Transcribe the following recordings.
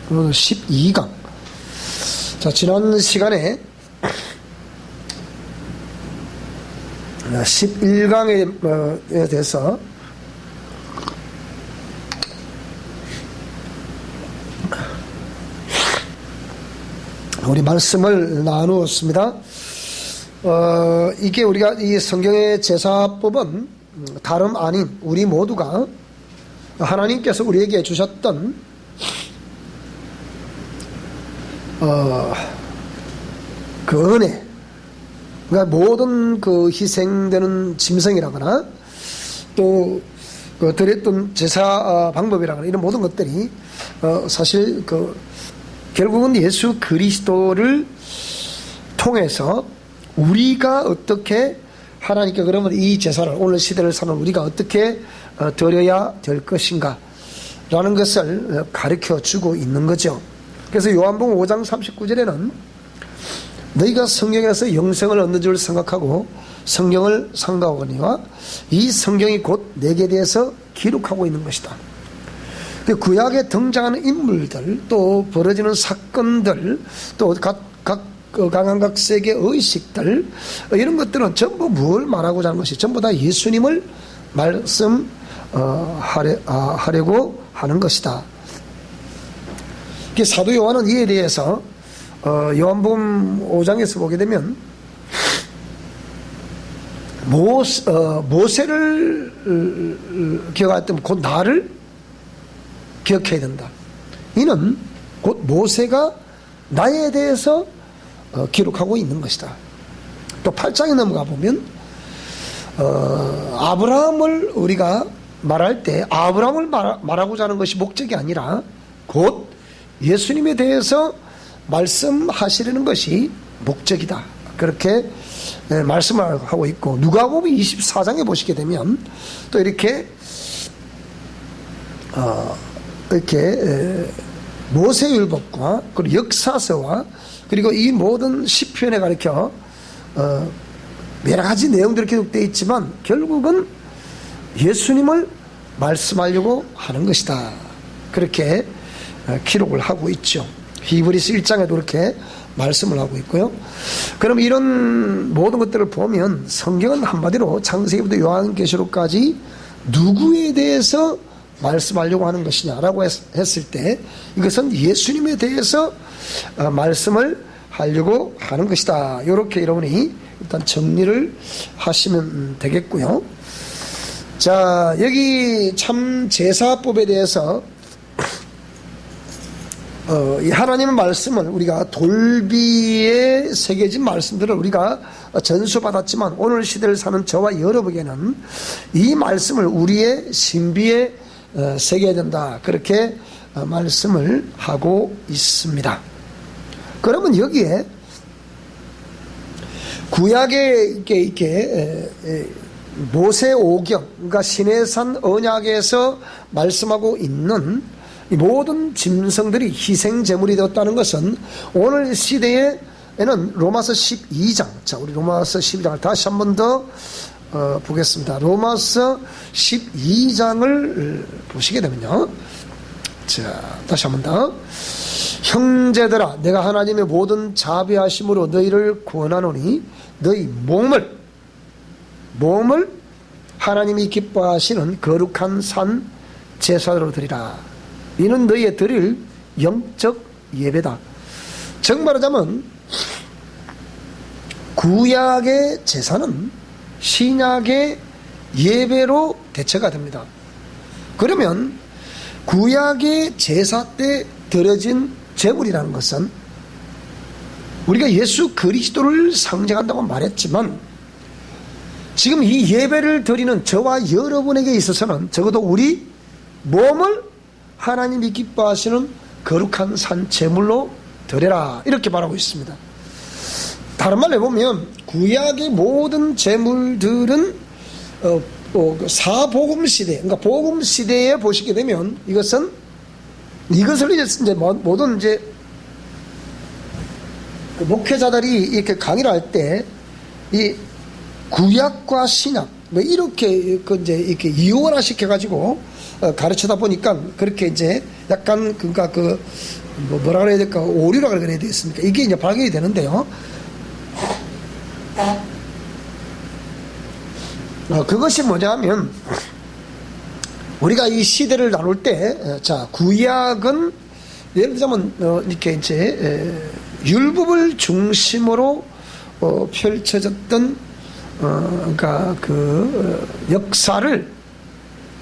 오늘 12강. 자, 지난 시간에 11강에 대해서 우리 말씀을 나누었습니다. 이게 우리가 이 성경의 제사법은 다름 아닌 우리 모두가 하나님께서 우리에게 주셨던 그 은혜, 그러니까 모든 그 희생되는 짐승이라거나 또 그 드렸던 제사 방법이라거나 이런 모든 것들이 사실 결국은 예수 그리스도를 통해서 우리가 어떻게 하나님께 그러면 이 제사를 오늘 시대를 사는 우리가 어떻게 드려야 될 것인가 라는 것을 가르쳐 주고 있는 거죠. 그래서 요한복음 5장 39절에는 너희가 성경에서 영생을 얻는 줄 생각하고 성경을 상고하거니와 이 성경이 곧 내게 대해서 기록하고 있는 것이다. 구약에 등장하는 인물들, 또 벌어지는 사건들, 또 각각색의 의식들, 이런 것들은 전부 뭘 말하고자 하는 것이 전부 다 예수님을 말씀하려고 하는 것이다. 사도 요한은 이에 대해서 요한복음 5장에서 보게 되면 모세를 기억할 때 곧 나를 기억해야 된다. 이는 곧 모세가 나에 대해서 기록하고 있는 것이다. 또 8장에 넘어가 보면 아브라함을 우리가 말할 때 아브라함을 말하고자 하는 것이 목적이 아니라 곧 예수님에 대해서 말씀하시려는 것이 목적이다. 그렇게 말씀을 하고 있고, 누가복음 24장에 보시게 되면 또 이렇게 모세율법과 그리고 역사서와 그리고 이 모든 시편에 가르쳐 여러 가지 내용들이 기록되어 있지만 결국은 예수님을 말씀하려고 하는 것이다. 그렇게 기록을 하고 있죠. 히브리서 1장에도 그렇게 말씀을 하고 있고요. 그럼 이런 모든 것들을 보면 성경은 한마디로 창세기부터 요한계시록까지 누구에 대해서 말씀하려고 하는 것이냐라고 했을 때 이것은 예수님에 대해서 말씀을 하려고 하는 것이다. 이렇게 여러분이 일단 정리를 하시면 되겠고요. 자, 여기 참 제사법에 대해서 이 하나님의 말씀을 우리가 돌비에 새겨진 말씀들을 우리가 전수받았지만 오늘 시대를 사는 저와 여러분에게는 이 말씀을 우리의 신비에 새겨야 된다. 그렇게 말씀을 하고 있습니다. 그러면 여기에 구약에 이렇게 모세 오경, 그러니까 시내산 언약에서 말씀하고 있는 이 모든 짐승들이 희생 제물이 되었다는 것은 오늘 시대에는 로마서 12장, 자, 우리 로마서 12장을 다시 한 번 더 보겠습니다. 로마서 12장을 보시게 되면요. 자, 다시 한 번 더. 형제들아, 내가 하나님의 모든 자비하심으로 너희를 구원하노니 너희 몸을 하나님이 기뻐하시는 거룩한 산 제사로 드리라. 이는 너희의 드릴 영적 예배다. 즉 말하자면 구약의 제사는 신약의 예배로 대체가 됩니다. 그러면 구약의 제사 때 드려진 제물이라는 것은 우리가 예수 그리스도를 상징한다고 말했지만 지금 이 예배를 드리는 저와 여러분에게 있어서는 적어도 우리 몸을 하나님이 기뻐하시는 거룩한 산 제물로 드려라. 이렇게 말하고 있습니다. 다른 말로 해보면 구약의 모든 제물들은 사복음 시대, 그러니까 복음 시대에 보시게 되면 이것을 이제 모든 이제 목회자들이 이렇게 강의를 할 때 이 구약과 신약 뭐 이렇게 이렇게 이원화 시켜가지고 가르치다 보니까 그렇게 이제 약간 그러니까 뭐라 그래야 될까? 오류라 그래야 되겠습니까? 이게 이제 발견이 되는데요. 그것이 뭐냐면, 우리가 이 시대를 나눌 때, 자, 구약은, 예를 들자면, 이렇게 이제, 율법을 중심으로, 펼쳐졌던, 그러니까 역사를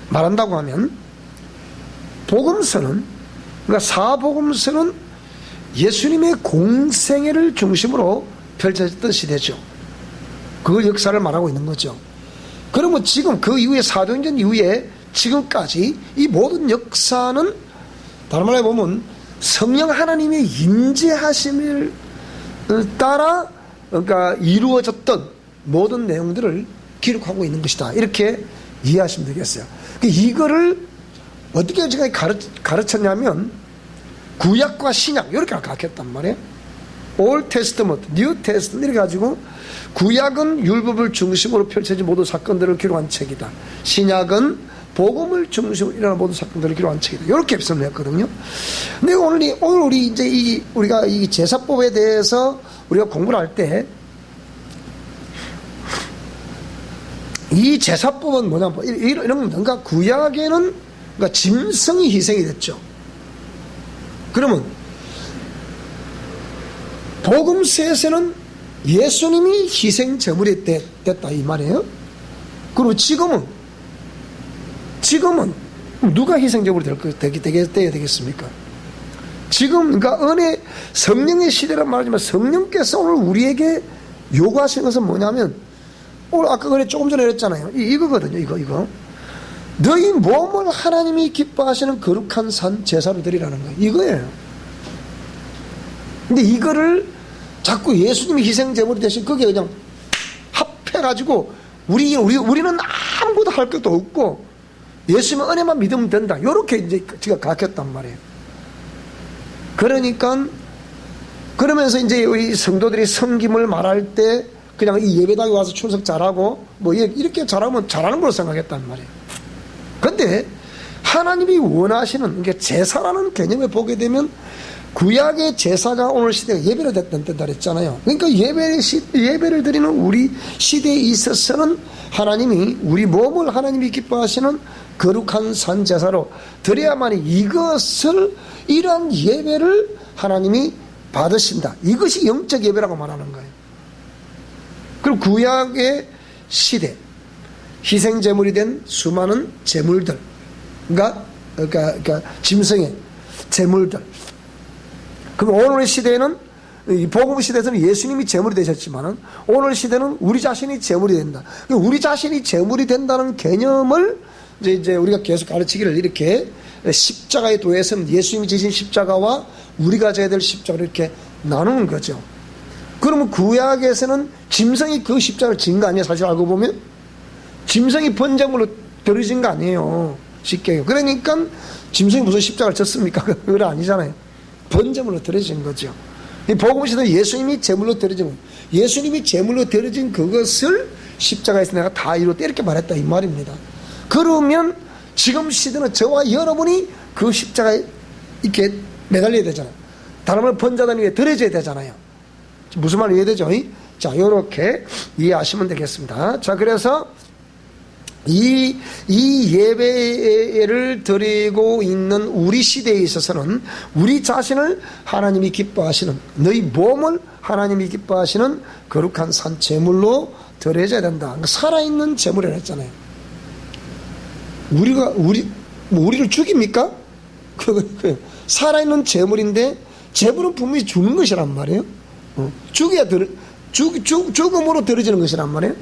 말한다고 하면, 복음서는, 그러니까 사복음서는 예수님의 공생애를 중심으로 펼쳐졌던 시대죠. 그 역사를 말하고 있는 거죠. 그러면 지금 그 이후에 사도행전 이후에 지금까지 이 모든 역사는 다른 말로 보면 성령 하나님의 임재하심을 따라 그러니까 이루어졌던 모든 내용들을 기록하고 있는 것이다. 이렇게 이해하시면 되겠어요. 이거를 어떻게 제가 가르쳤냐면 구약과 신약 이렇게 가르쳤단 말이에요. Old Testament, New Testament 이렇게 가지고 구약은 율법을 중심으로 펼쳐진 모든 사건들을 기록한 책이다. 신약은 복음을 중심으로 일어난 모든 사건들을 기록한 책이다. 이렇게 말씀을 했거든요. 근데 오늘 우리 이제 우리가 이 제사법에 대해서 우리가 공부를 할 때 이 제사법은 뭐냐, 이런 뭔가 구약에는 그러니까 짐승이 희생이 됐죠. 그러면 복음서에서는 예수님이 희생 제물이 됐다 이 말이에요. 그리고 지금은 누가 희생 제물이 되겠습니까? 지금 그러니까 은혜 성령의 시대란 말하지만 성령께서 오늘 우리에게 요구하시는 것은 뭐냐면 오늘 아까 조금 전에 그랬잖아요. 이거거든요. 이거. 너희 몸을 하나님이 기뻐하시는 거룩한 산 제사로 드리라는 거예요. 이거예요. 근데 이거를 자꾸 예수님이 희생제물이 대신 거기에 그냥 합해가지고 우리는 아무것도 할 것도 없고 예수님의 은혜만 믿으면 된다. 요렇게 이제 제가 가르쳤단 말이에요. 그러면서 이제 우리 성도들이 섬김을 말할 때 그냥 이 예배당에 와서 출석 잘하고 뭐 이렇게 잘하면 잘하는 걸로 생각했단 말이에요. 근데 하나님이 원하시는 게 제사라는 개념을 보게 되면 구약의 제사가 오늘 시대가 예배로 됐다 그랬잖아요. 그러니까 예배를 드리는 우리 시대에 있어서는 하나님이 우리 몸을 하나님이 기뻐하시는 거룩한 산 제사로 드려야만이 이러한 예배를 하나님이 받으신다. 이것이 영적 예배라고 말하는 거예요. 그리고 구약의 시대 희생제물이 된 수많은 제물들 그러니까 짐승의 제물들. 그럼 오늘 시대에는 이 복음 시대에서는 예수님이 제물이 되셨지만은 오늘 시대는 우리 자신이 제물이 된다. 우리 자신이 제물이 된다는 개념을 이제 우리가 계속 가르치기를 이렇게 십자가에 도해서는 예수님이 지신 십자가와 우리가 져야 될 십자가를 이렇게 나누는 거죠. 그러면 구약에서는 짐승이 그 십자가를 진 거 아니에요? 사실 알고 보면 짐승이 번제물로 드려진 거 아니에요. 쉽게. 그러니까 짐승이 무슨 십자가를 졌습니까? 그건 아니잖아요. 번제물로 드려진 거죠. 이 복음시대는 예수님이 제물로 드려진 거예요. 예수님이 제물로 드려진 그것을 십자가에서 내가 다 이루었다 이렇게 말했다 이 말입니다. 그러면 지금 시대는 저와 여러분이 그 십자가에 이렇게 매달려야 되잖아요. 다른 말로 번제단 위에 드려져야 되잖아요. 무슨 말이 이해되죠? 자, 요렇게 이해하시면 되겠습니다. 자, 그래서 이 예배를 드리고 있는 우리 시대에 있어서는 우리 자신을 하나님이 기뻐하시는 너희 몸을 하나님이 기뻐하시는 거룩한 산 제물로 드려져야 된다. 그러니까 살아있는 제물이라 했잖아요. 우리를 죽입니까? 살아있는 제물인데 제물은 분명히 죽는 것이란 말이에요. 죽음으로 드려지는 것이란 말이에요.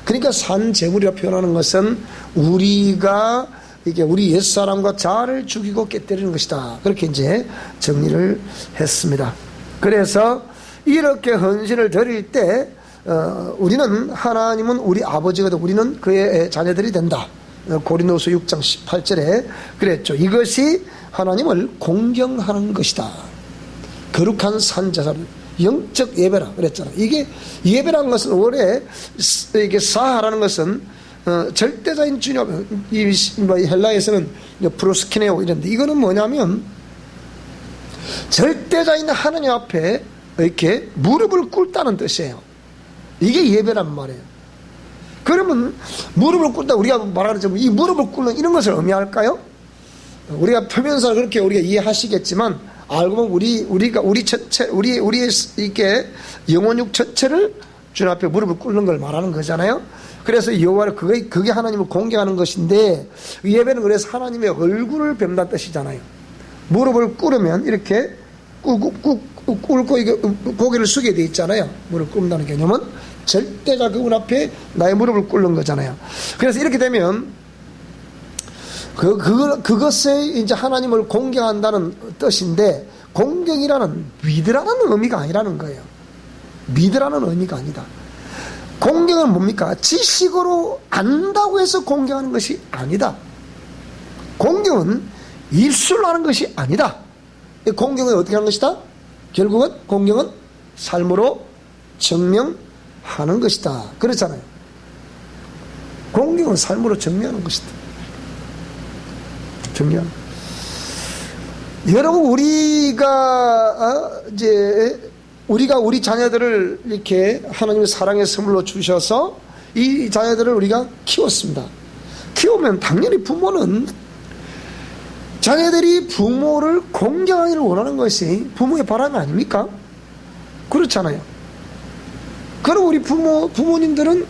그러니까 산 제물이라 표현하는 것은 우리가 이게 우리 옛사람과 자아를 죽이고 깨뜨리는 것이다. 그렇게 이제 정리를 했습니다. 그래서 이렇게 헌신을 드릴 때 우리는 하나님은 우리 아버지가 되고 우리는 그의 자녀들이 된다. 고린도서 6장 18절에 그랬죠. 이것이 하나님을 공경하는 것이다. 거룩한 산 제사를 영적 예배라 그랬잖아요. 이게 예배라는 것은 원래 이게 사하라는 것은 절대자인 주님, 이 헬라에서는 프로스키네오 이런데 이거는 뭐냐면 절대자인 하나님 앞에 이렇게 무릎을 꿇다는 뜻이에요. 이게 예배란 말이에요. 그러면 무릎을 꿇다 우리가 말하는 이 무릎을 꿇는 이런 것을 의미할까요? 우리가 표면상 그렇게 우리가 이해하시겠지만 알고 보면 우리 전체 우리의 이렇게 영혼육 전체를 주님 앞에 무릎을 꿇는 걸 말하는 거잖아요. 그래서 여호와를 그게 하나님을 공경하는 것인데 예배는 그래서 하나님의 얼굴을 뵙는 뜻이잖아요. 무릎을 꿇으면 이렇게 꿇고 이게 고개를 숙이게 돼 있잖아요. 무릎 꿇는다는 개념은 절대자 그분 앞에 나의 무릎을 꿇는 거잖아요. 그래서 이렇게 되면 그것에 이제 하나님을 공경한다는 뜻인데 공경이라는 믿으라는 의미가 아니라는 거예요. 믿으라는 의미가 아니다. 공경은 뭡니까? 지식으로 안다고 해서 공경하는 것이 아니다. 공경은 입술로 하는 것이 아니다. 공경은 어떻게 하는 것이다? 결국은 공경은 삶으로 증명하는 것이다. 그렇잖아요. 공경은 삶으로 증명하는 것이다. 증명. 여러분 우리가 우리 자녀들을 이렇게 하나님의 사랑의 선물로 주셔서 이 자녀들을 우리가 키웠습니다. 키우면 당연히 부모는 자녀들이 부모를 공경하기를 원하는 것이 부모의 바람 아닙니까? 그렇잖아요. 그럼 우리 부모님들은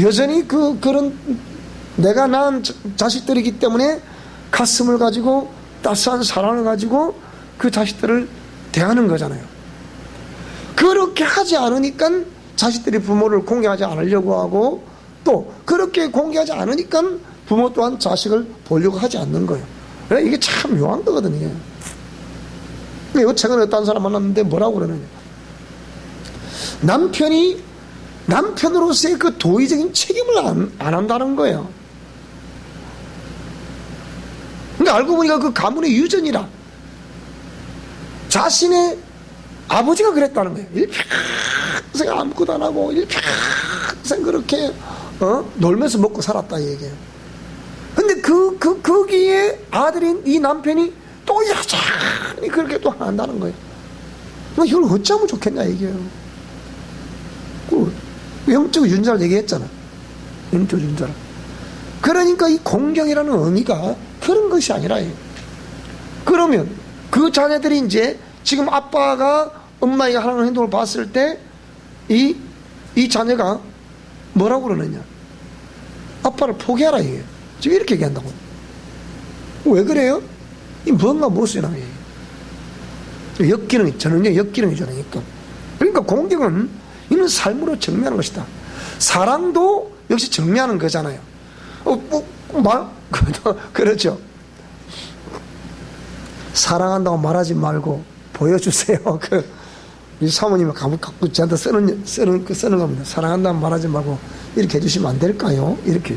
여전히 그런 내가 낳은 자식들이기 때문에 가슴을 가지고 따스한 사랑을 가지고 그 자식들을 대하는 거잖아요. 그렇게 하지 않으니까 자식들이 부모를 공경하지 않으려고 하고 또 그렇게 공경하지 않으니까 부모 또한 자식을 보려고 하지 않는 거예요. 이게 참 묘한 거거든요. 최근에 어떤 사람 만났는데 뭐라고 그러느냐. 남편으로서의 그 도의적인 책임을 안 한다는 거예요. 근데 알고 보니까 그 가문의 유전이라 자신의 아버지가 그랬다는 거예요. 일평생 아무것도 안 하고 일평생 그렇게 놀면서 먹고 살았다 이 얘기예요. 근데 거기에 아들인 이 남편이 또 여전히 그렇게 또 한다는 거예요. 이걸 어쩌면 좋겠냐 얘기예요. 영적 윤자를 얘기했잖아. 영적 윤자를. 그러니까 이 공경이라는 의미가 그런 것이 아니라 그러면 그 자녀들이 이제 지금 아빠가 엄마가 하는 행동을 봤을 때 이 자녀가 뭐라고 그러느냐. 아빠를 포기하라 이게 지금 이렇게 얘기한다고. 왜 그래요? 이 뭔가 무엇이나 역기능이 저는요 역기능이잖아요. 그러니까 공경은 이는 삶으로 정리하는 것이다. 사랑도 역시 정리하는 거잖아요. 그렇죠. 사랑한다고 말하지 말고 보여주세요. 이 사모님이 갖고 저한테 쓰는 겁니다. 사랑한다고 말하지 말고 이렇게 해주시면 안 될까요? 이렇게.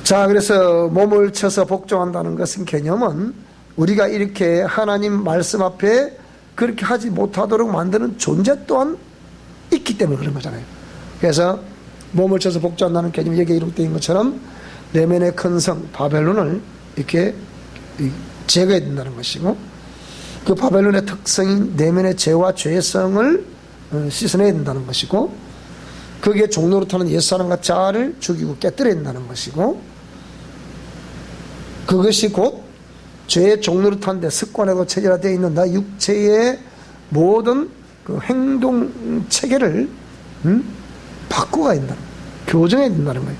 자, 그래서 몸을 쳐서 복종한다는 것은 개념은 우리가 이렇게 하나님 말씀 앞에 그렇게 하지 못하도록 만드는 존재 또한 있기 때문에 그런 거잖아요. 그래서 몸을 쳐서 복종한다는 개념이 여기에 이룩되어 있는 것처럼 내면의 큰 성 바벨론을 이렇게 제거해야 된다는 것이고 그 바벨론의 특성인 내면의 죄와 죄성을 씻어내야 된다는 것이고 거기에 종로로 타는 옛사람과 자아를 죽이고 깨뜨려야 된다는 것이고 그것이 곧 죄의 종로로 타는데 습관하고 체질화되어 있는 나 육체의 모든 그 행동 체계를 바꿔가야 된다는 거예요. 교정해야 된다는 거예요.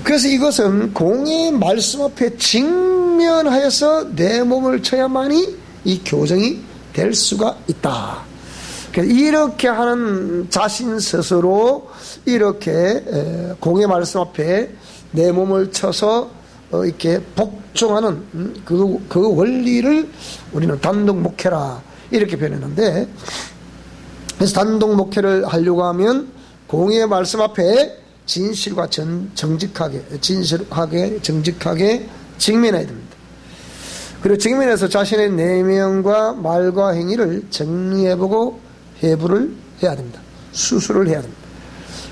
그래서 이것은 공의 말씀 앞에 직면하여서 내 몸을 쳐야만이 이 교정이 될 수가 있다. 이렇게 하는 자신 스스로 이렇게 공의 말씀 앞에 내 몸을 쳐서 이렇게 복종하는 그 원리를 우리는 단독 목회라 이렇게 표현했는데 그래서 단독 목회를 하려고 하면 공의 말씀 앞에 진실과 정직하게 직면해야 됩니다. 그리고 직면해서 자신의 내면과 말과 행위를 정리해보고 회부를 해야 됩니다. 수술을 해야 됩니다.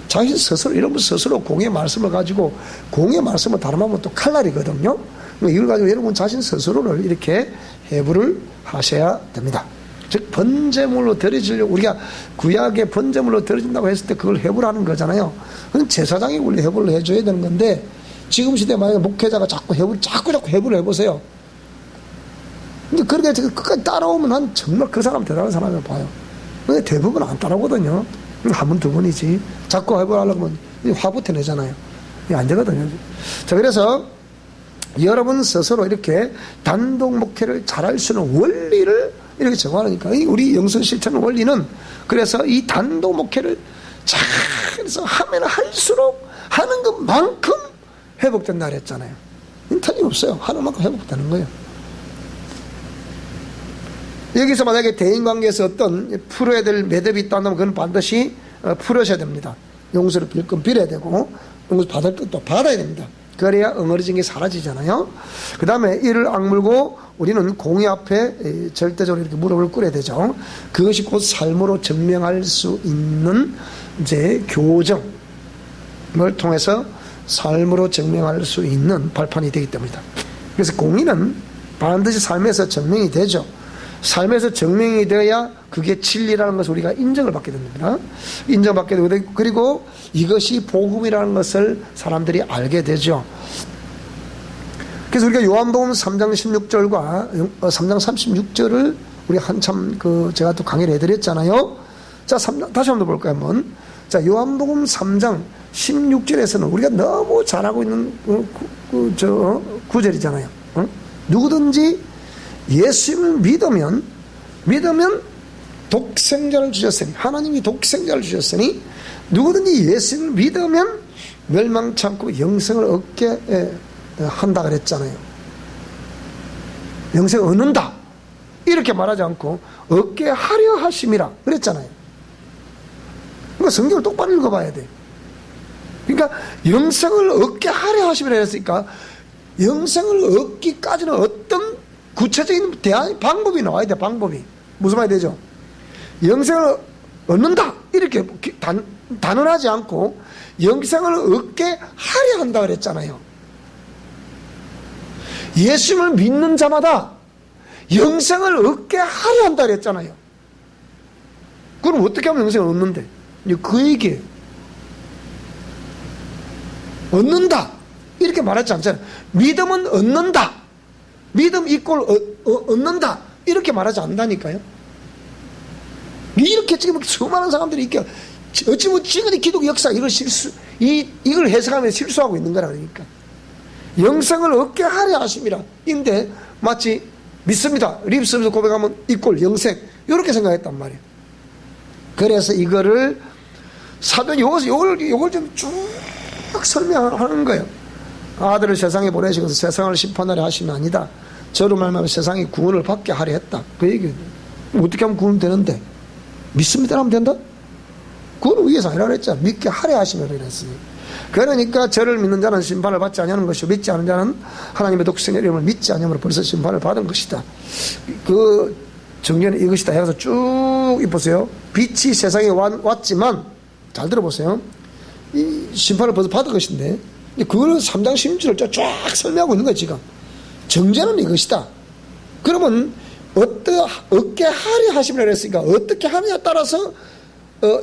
자신 스스로 이런 스스로 공의 말씀을 가지고 공의 말씀을 다름하면 또 칼날이거든요. 이걸 가지고 여러분 자신 스스로를 이렇게 해부를 하셔야 됩니다. 즉 번제물로 드려지려고, 우리가 구약에 번제물로 드려진다고 했을 때 그걸 해부를 하는 거잖아요. 그건 제사장이 원래 해부를 해줘야 되는 건데, 지금 시대에 만약에 목회자가 자꾸 해부를 해보세요. 근데 그렇게 끝까지 따라오면 난 정말 그 사람 대단한 사람을 봐요. 근데 대부분 안 따라오거든요. 한 번, 두 번이지. 자꾸 해부를 하려고 하면 화부터 내잖아요. 이게 안 되거든요. 자, 그래서 여러분 스스로 이렇게 단독 목회를 잘할 수 있는 원리를 이렇게 정하니까, 우리 영성 실천 원리는, 그래서 이 단독 목회를 잘해서 하면 할수록 하는 것만큼 회복된다 그랬잖아요. 틀림없어요. 하는 만큼 회복되는 거예요. 여기서 만약에 대인관계에서 어떤 풀어야 될 매듭이 있다면 그건 반드시 풀으셔야 됩니다. 용서를 빌 건 빌어야 되고, 용서 받을 것도 받아야 됩니다. 그래야 엉어리진 게 사라지잖아요. 그 다음에 이를 악물고 우리는 공의 앞에 절대적으로 이렇게 무릎을 꿇어야 되죠. 그것이 곧 삶으로 증명할 수 있는 이제 교정을 통해서 삶으로 증명할 수 있는 발판이 되기 때문이다. 그래서 공의는 반드시 삶에서 증명이 되죠. 삶에서 증명이 되어야 그게 진리라는 것을 우리가 인정을 받게 됩니다. 인정받게 되고, 그리고 이것이 복음이라는 것을 사람들이 알게 되죠. 그래서 우리가 요한복음 3장 16절과 3장 36절을 우리 한참 제가 또 강의를 해드렸잖아요. 자, 다시 한번 볼까요, 한번. 자, 요한복음 3장 16절에서는 우리가 너무 잘하고 있는 구절이잖아요. 누구든지 예수님을 믿으면 독생자를 주셨으니, 하나님이 독생자를 주셨으니 누구든지 예수님을 믿으면 멸망치 않고 영생을 얻게 한다 그랬잖아요. 영생을 얻는다 이렇게 말하지 않고 얻게 하려 하심이라 그랬잖아요. 그러니까 성경을 똑바로 읽어봐야 돼. 그러니까 영생을 얻게 하려 하심이라 했으니까 영생을 얻기까지는 어떤 구체적인 방법이 나와야 돼. 방법이 무슨 말이 되죠? 영생을 얻는다 이렇게 단언하지 않고 영생을 얻게 하려 한다 그랬잖아요. 예수님을 믿는 자마다 영생을 얻게 하려 한다 그랬잖아요. 그럼 어떻게 하면 영생을 얻는데? 그 얘기예요. 얻는다 이렇게 말하지 않잖아요. 믿음은 얻는다, 믿음 이꼴 얻는다 이렇게 말하지 않는다니까요. 이렇게 지금 수많은 사람들이 이렇게 어찌 보면 지금의 기독 역사 이걸 해석하면서 실수하고 있는 거라. 그러니까 영생을 얻게 하려 하심이라 인데 마치 믿습니다 립스에서 고백하면 이꼴 영생 이렇게 생각했단 말이에요. 그래서 이거를 사도는 요걸 좀 쭉 설명하는 거예요. 아들을 세상에 보내시고서 세상을 심판하려 하심이 아니다, 저로 말하면 세상이 구원을 받게 하려 했다. 그 얘기예요. 어떻게 하면 구원 되는데? 믿습니다 하면 된다? 그건 위에서 아니라 그랬잖아. 믿게 하려 하심이라 그랬으니. 그러니까 저를 믿는 자는 심판을 받지 아니하는 것이요 믿지 않은 자는 하나님의 독생의 이름을 믿지 아니하므로 벌써 심판을 받은 것이다. 그 정리는 이것이다 해서 쭉 보세요. 빛이 세상에 왔지만, 잘 들어보세요. 이 심판을 벌써 받은 것인데 그걸 3장 16절을 쫙 설명하고 있는 거예요. 지금 정죄는 이것이다. 그러면 어떻게 하려 하심이라 그랬으니까 어떻게 하느냐에 따라서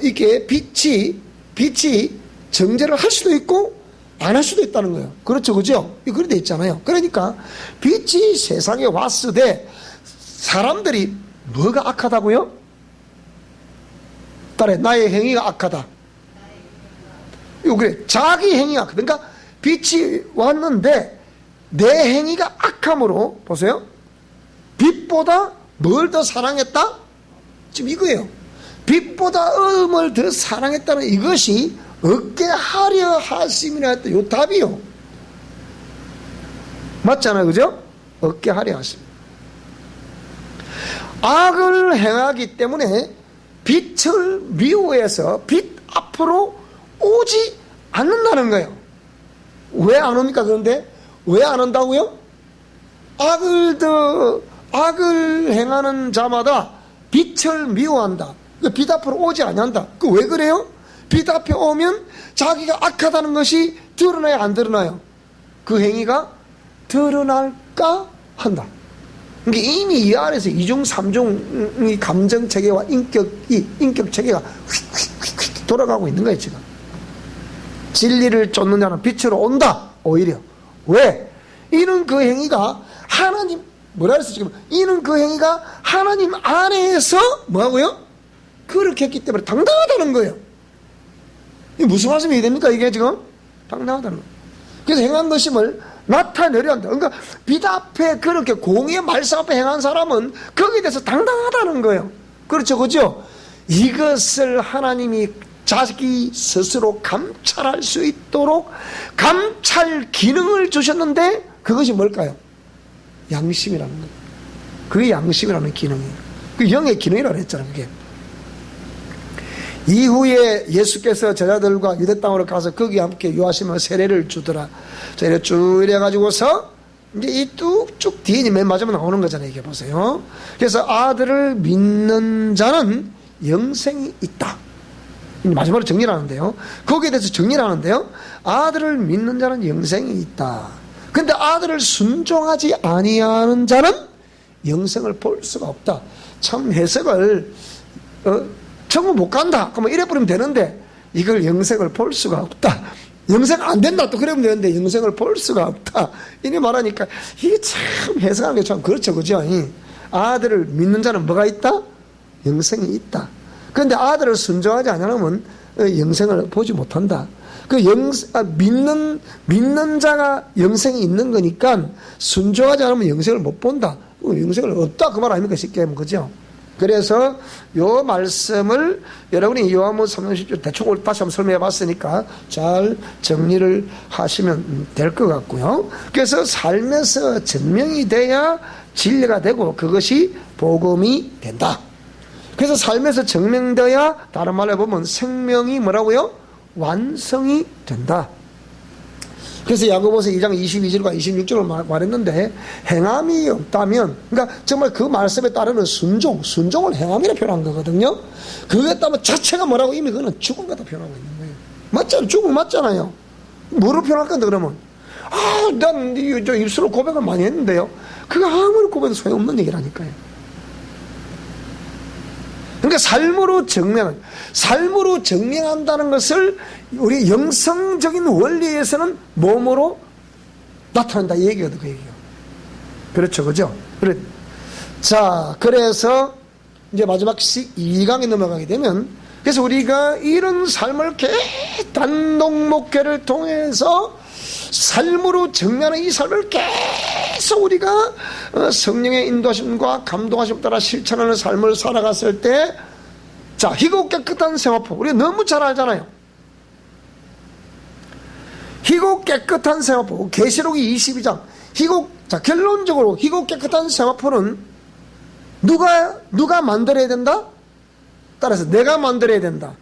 이게 빛이 정죄를 할 수도 있고 안 할 수도 있다는 거예요. 그렇죠, 그죠? 그렇게 돼 있잖아요. 그러니까 빛이 세상에 왔을 때 사람들이 뭐가 악하다고요? 따라 나의 행위가 악하다. 그래, 자기 행위가, 그러니까 빛이 왔는데 내 행위가 악함으로, 보세요, 빛보다 뭘 더 사랑했다? 지금 이거예요. 빛보다 어둠을 더 사랑했다는 이것이 얻게 하려 하심이라 했다. 요 답이요. 맞잖아요, 그죠? 얻게 하려 하심. 악을 행하기 때문에 빛을 미워해서 빛 앞으로 오지 않는다는 거예요. 왜 안 옵니까? 그런데 왜 안 온다고요? 악을 행하는 자마다 빛을 미워한다. 빛 앞으로 오지 않는다. 그 왜 그래요? 빛 앞에 오면 자기가 악하다는 것이 드러나요, 안 드러나요? 그 행위가 드러날까 한다. 그러니까 이미 이 안에서 이중 삼중의 감정 체계와 인격 체계가 휙휙휙 돌아가고 있는 거예요 지금. 진리를 쫓는 자는 빛으로 온다. 오히려 왜? 이는 그 행위가 하나님 뭐라 그랬어 지금? 이는 그 행위가 하나님 안에서 뭐하고요? 그렇게 했기 때문에 당당하다는 거예요. 이게 무슨 말씀이 됩니까 이게 지금? 당당하다는 거예요. 그래서 행한 것임을 나타내려 한다. 그러니까 빛 앞에 그렇게 공의의 말씀 앞에 행한 사람은 거기에 대해서 당당하다는 거예요. 그렇죠, 그죠? 이것을 하나님이 자기 스스로 감찰할 수 있도록 감찰 기능을 주셨는데 그것이 뭘까요? 양심이라는 거예요. 그게 양심이라는 기능이에요. 그 영의 기능이라고 했잖아요. 그게. 이후에 예수께서 제자들과 유대 땅으로 가서 거기 함께 유하시며 세례를 주더라. 세례 쭉 이래가지고서 이제 이 뚝쭉 뒤에 맨 마지막에 나오는 거잖아요. 이게 보세요. 그래서 아들을 믿는 자는 영생이 있다. 마지막으로 정리를 하는데요. 거기에 대해서 정리를 하는데요. 아들을 믿는 자는 영생이 있다. 근데 아들을 순종하지 아니하는 자는 영생을 볼 수가 없다. 참 해석을 천국 못 간다. 그러면 이래 버리면 되는데 이걸 영생을 볼 수가 없다. 영생 안 된다. 또 그러면 되는데 영생을 볼 수가 없다. 이래 말하니까 이게 참 해석하는 게 참 그렇죠. 그죠? 아들을 믿는 자는 뭐가 있다? 영생이 있다. 그런데 아들을 순종하지 않으면 영생을 보지 못한다. 믿는 자가 영생이 있는 거니까 순종하지 않으면 영생을 못 본다. 영생을 없다. 그 말 아닙니까? 쉽게 하면. 그죠? 그래서 요 말씀을 여러분이 요한복음 3장 10절 대충 다시 한번 설명해 봤으니까 잘 정리를 하시면 될 것 같고요. 그래서 삶에서 증명이 돼야 진리가 되고 그것이 복음이 된다. 그래서 삶에서 증명되어야 다른 말로 보면 생명이 뭐라고요? 완성이 된다. 그래서 야고보서 2장 22절과 26절을 말했는데 행함이 없다면 그러니까 정말 그 말씀에 따르는 순종을 행함이라 표현한 거거든요. 그거에 따르면 자체가 뭐라고 이미 그거는 죽은 거다 표현하고 있는 거예요. 맞잖아요. 죽은 맞잖아요. 뭐로 표현할 건데 그러면 난 입술로 고백을 많이 했는데요. 그거 아무리 고백해도 소용없는 얘기라니까요. 그러니까 삶으로 증명한다는 것을 우리 영성적인 원리에서는 몸으로 나타난다 이 얘기거든, 그 얘기요. 그렇죠, 그죠? 그래. 자, 그래서 이제 마지막 2강에 넘어가게 되면, 그래서 우리가 이런 삶을 단독 목회를 통해서 삶으로 증명하는 이 삶을 계속 우리가 성령의 인도하심과 감동하심 따라 실천하는 삶을 살아갔을 때, 자, 희고 깨끗한 세마포 우리가 너무 잘 알잖아요. 희고 깨끗한 세마포 계시록이 22장 자, 결론적으로 희고 깨끗한 세마포는 누가 만들어야 된다? 따라서 내가 만들어야 된다.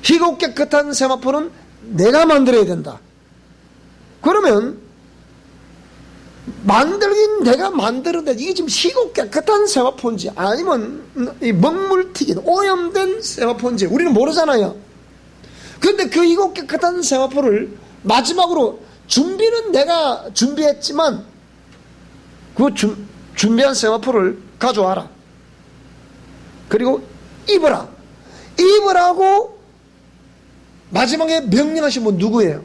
희고 깨끗한 세마포는 내가 만들어야 된다. 그러면 만들긴 내가 만들어야 이게 지금 희고 깨끗한 세마포인지 아니면 이 먹물튀긴 오염된 세마포인지 우리는 모르잖아요. 그런데 그 희고 깨끗한 세마포를 마지막으로 준비는 내가 준비했지만 그 준비한 세마포를 가져와라. 그리고 입으라고 마지막에 명령하신 분 누구예요?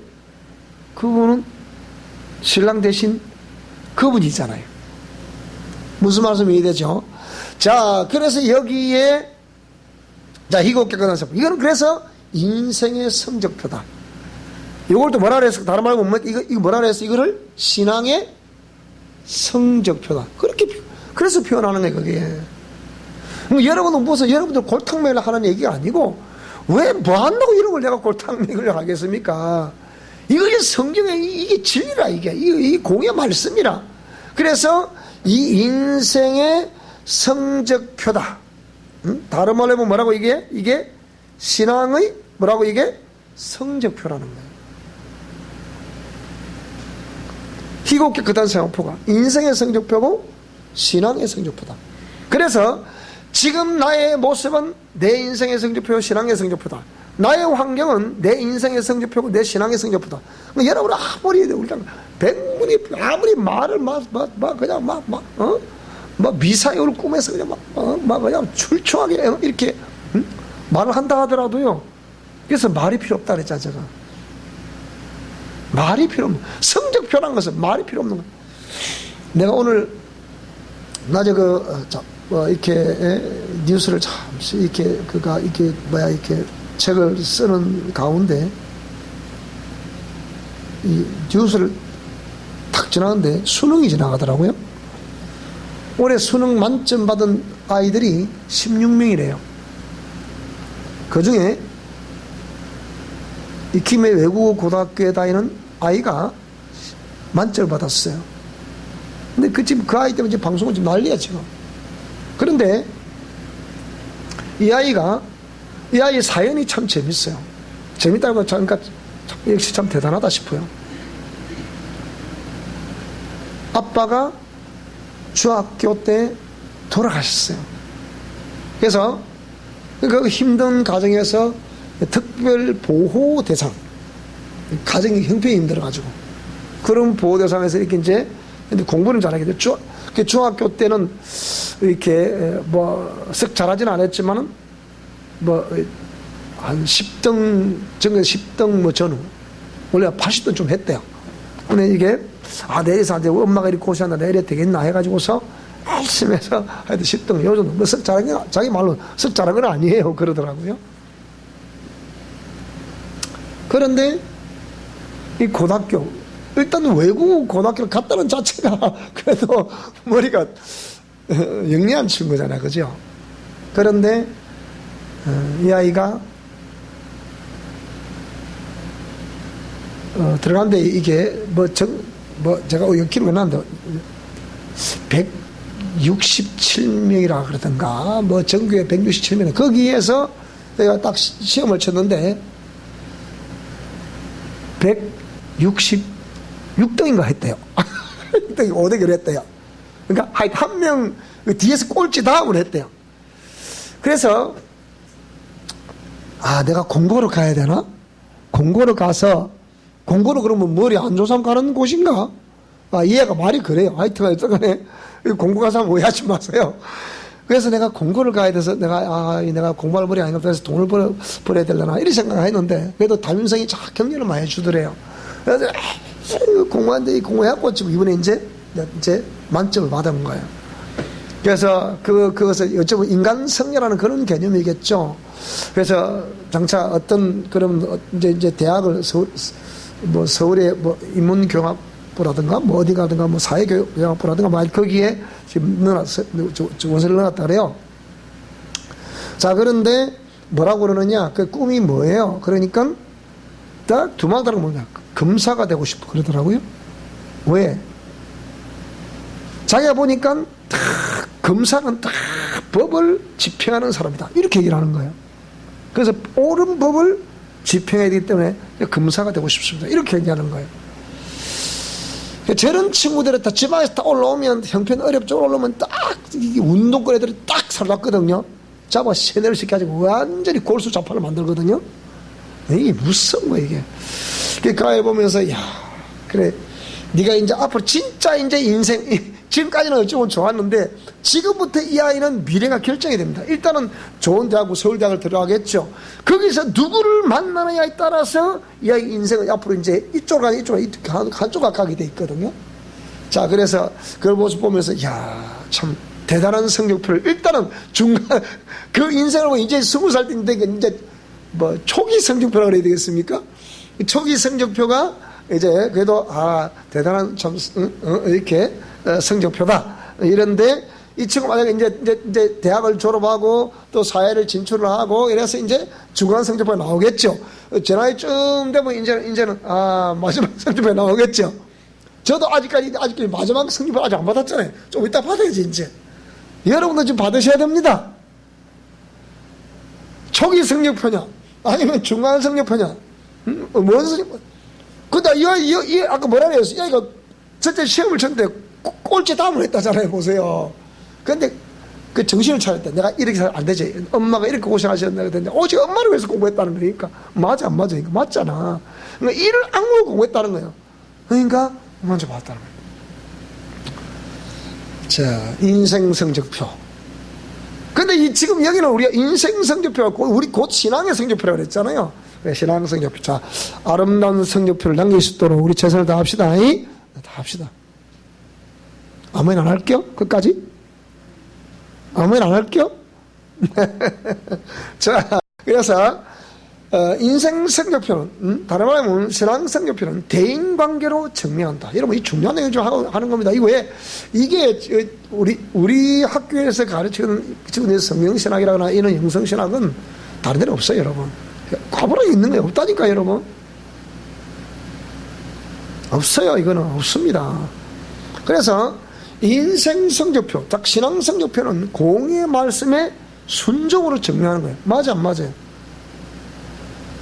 그분은 신랑 대신 그분이잖아요. 무슨 말씀이 되죠? 자, 그래서 여기에 희고 깨끗한 세마포 이거는 그래서 인생의 성적표다. 이걸 또 뭐라 그랬어? 다른 말로 이거 뭐라 그랬어? 이거를 신앙의 성적표다. 그래서 표현하는 거예요, 그게. 여러분은 무슨 여러분들 골탕 먹으려 하는 얘기가 아니고 왜 뭐 한다고 이런 걸 내가 골탕 먹으려 하겠습니까? 이게 성경의 이게 진리라 이게 공의 말씀이라. 그래서 이 인생의 성적표다. 다른 말로 하면 뭐라고 이게 신앙의 뭐라고 이게 성적표라는 거예요. 희고 깨끗한 세마포가 인생의 성적표고 신앙의 성적표다. 그래서 지금 나의 모습은 내 인생의 성적표, 신앙의 성적표다. 나의 환경은 내 인생의 성적표고 내 신앙의 성적표다. 그러니까 여러분 아무리 우리가 백문이 아무리 말을 그냥 막 미사역을 꿈에서 그냥 그냥 출중하게 이렇게 말을 한다 하더라도요. 그래서 말이 필요 없다 그랬잖아 제가. 말이 필요 없는 성적표란 것은 말이 필요 없는 거야. 내가 오늘 낮에 이렇게 뉴스를 잠시 이렇게 이렇게 책을 쓰는 가운데 이 뉴스를 탁 지나가는데 수능이 지나가더라고요. 올해 수능 만점 받은 아이들이 16명이래요. 그 중에 이 김해 외국어 고등학교에 다니는 아이가 만점을 받았어요. 근데 지금 그 아이 때문에 지금 방송은 지금 난리야 지금. 그런데 이 아이의 사연이 참 재밌어요. 재밌다고 그러니까 역시 참 대단하다 싶어요. 아빠가 중학교 때 돌아가셨어요. 그래서 그 힘든 가정에서 특별 보호 대상, 가정이 형편이 힘들어가지고 그런 보호 대상에서 이렇게 이제 근데 공부는 잘하게 됐죠. 중학교 때는 이렇게 썩 잘하지는 않았지만은 한 10등 전교 10등 전후 원래 80등 좀 했대요. 근데 이게 내일서 이제 엄마가 이렇게 고생한다 내일에 되겠나 해가지고서 열심히 해서 하여튼 10등 요즘 썩 잘한 건 자기 말로 썩 잘한 건 아니에요 그러더라고요. 그런데 이 고등학교 일단 외국 고등학교를 갔다는 자체가 그래도 머리가 영리한 친구잖아요. 그죠? 그런데 이 아이가 들어갔는데 이게 제가 기록이 났는데 167명이라 그러던가 전교에 167명 거기에서 내가 딱 시험을 쳤는데 166등인가 했대요. 6등이 5등을 했대요. 그러니까 한 명 뒤에서 꼴찌 다음을 했대요. 그래서 내가 공고로 가야 되나? 공고로 가서 공고로 그러면 머리 안 좋아서 가는 곳인가? 이 애가 말이 그래요. 하여튼 공고 가서 하면 오해하지 마세요. 그래서 내가 공고를 가야 돼서 내가 공부할 머리 아닌가 해서 돈을 벌어야 되려나 이런 생각을 했는데 그래도 담임선생이 격려를 많이 해주더래요. 그래서 공부하는데 공부해갖고 지금 이번에 이제 만점을 받은 거예요. 그래서 그것을 어쩌면 인간 성녀라는 그런 개념이겠죠. 그래서 장차 어떤 그런 이제 대학을 서울의 인문경학부라든가 어디 가든가 사회교육학부라든가 거기에 지금 원서를 넣어놨다 그래요. 자, 그런데 뭐라고 그러느냐? 그 꿈이 뭐예요? 그러니까 딱 두마다는 뭐냐? 검사가 되고 싶어 그러더라고요. 왜? 자기가 보니까 검사는 다 법을 집행하는 사람이다. 이렇게 얘기를 하는 거예요. 그래서 옳은 법을 집행해야 되기 때문에 검사가 되고 싶습니다. 이렇게 얘기하는 거예요. 저런 친구들이 다 지방에서 딱 올라오면 형편 어렵죠. 올라오면 딱 운동권 애들이 딱 살았거든요. 잡아 세뇌를 시켜가지고 완전히 골수 자판을 만들거든요. 이게 무서운 거야 이게. 그러니까 보면서 그래 네가 이제 앞으로 진짜 이제 인생 지금까지는 어쩌면 좋았는데 지금부터 이 아이는 미래가 결정이 됩니다. 일단은 좋은 대학고 서울대학을 들어가겠죠. 거기서 누구를 만나느냐에 따라서 이 아이 인생은 앞으로 이제 이쪽으로 가는 한쪽으로 가게 돼 있거든요. 자, 그래서 그걸 모습 보면서 참 대단한 성적표를 일단은 중간 그 인생을 보면 이제 20살 때인데 이제 초기 성적표라 그래야 되겠습니까? 초기 성적표가 이제 그래도 대단한 참 이렇게 성적표다. 이런데 이 친구 만약에 이제 대학을 졸업하고 또 사회를 진출을 하고 이래서 이제 중간 성적표가 나오겠죠. 제 나이쯤 되면 이제는 마지막 성적표가 나오겠죠. 저도 아직까지 마지막 성적표 아직 안 받았잖아요. 좀 이따 받아야지 이제. 여러분도 지금 받으셔야 됩니다. 초기 성적표냐 아니면 중간 성적표냐 뭔 성적표. 근데 이 아까 뭐라 그랬어요? 이거 첫째 시험을 쳤는데 꼴찌 다음을 했다잖아요. 보세요. 근데 그 정신을 차릴 때 내가 이렇게 잘 안 되지. 엄마가 이렇게 고생하셨는데 그랬는데 오직 엄마를 위해서 공부했다는 거니까 맞아 안 맞아? 이거 맞잖아. 그러니까 이를 악물고 공부했다는 거예요. 그러니까 먼저 봤다는 거예요. 자, 인생 성적표. 근데 지금 여기는 우리가 인생 성적표가 우리 곧 신앙의 성적표라고 그랬잖아요. 신앙 성적표. 자, 아름다운 성적표를 남길 수 있도록 우리 최선을 다합시다. 다 합시다. 아멘 안 할게요? 끝까지? 아멘 안 할게요? 자, 그래서 인생 성적표는 다른 말로 하면 신앙 성적표는 대인관계로 증명한다. 여러분 이 중요한 내용 좀 하는 겁니다. 이게 우리 학교에서 가르치는 성경신학이라거나 이런 영성신학은 다른 데는 없어요, 여러분. 과부하게 있는 게 없다니까, 여러분. 없어요. 이거는 없습니다. 그래서 인생 성적표, 딱 신앙 성적표는 공의의 말씀에 순종으로 증명하는 거예요. 맞아 안 맞아요?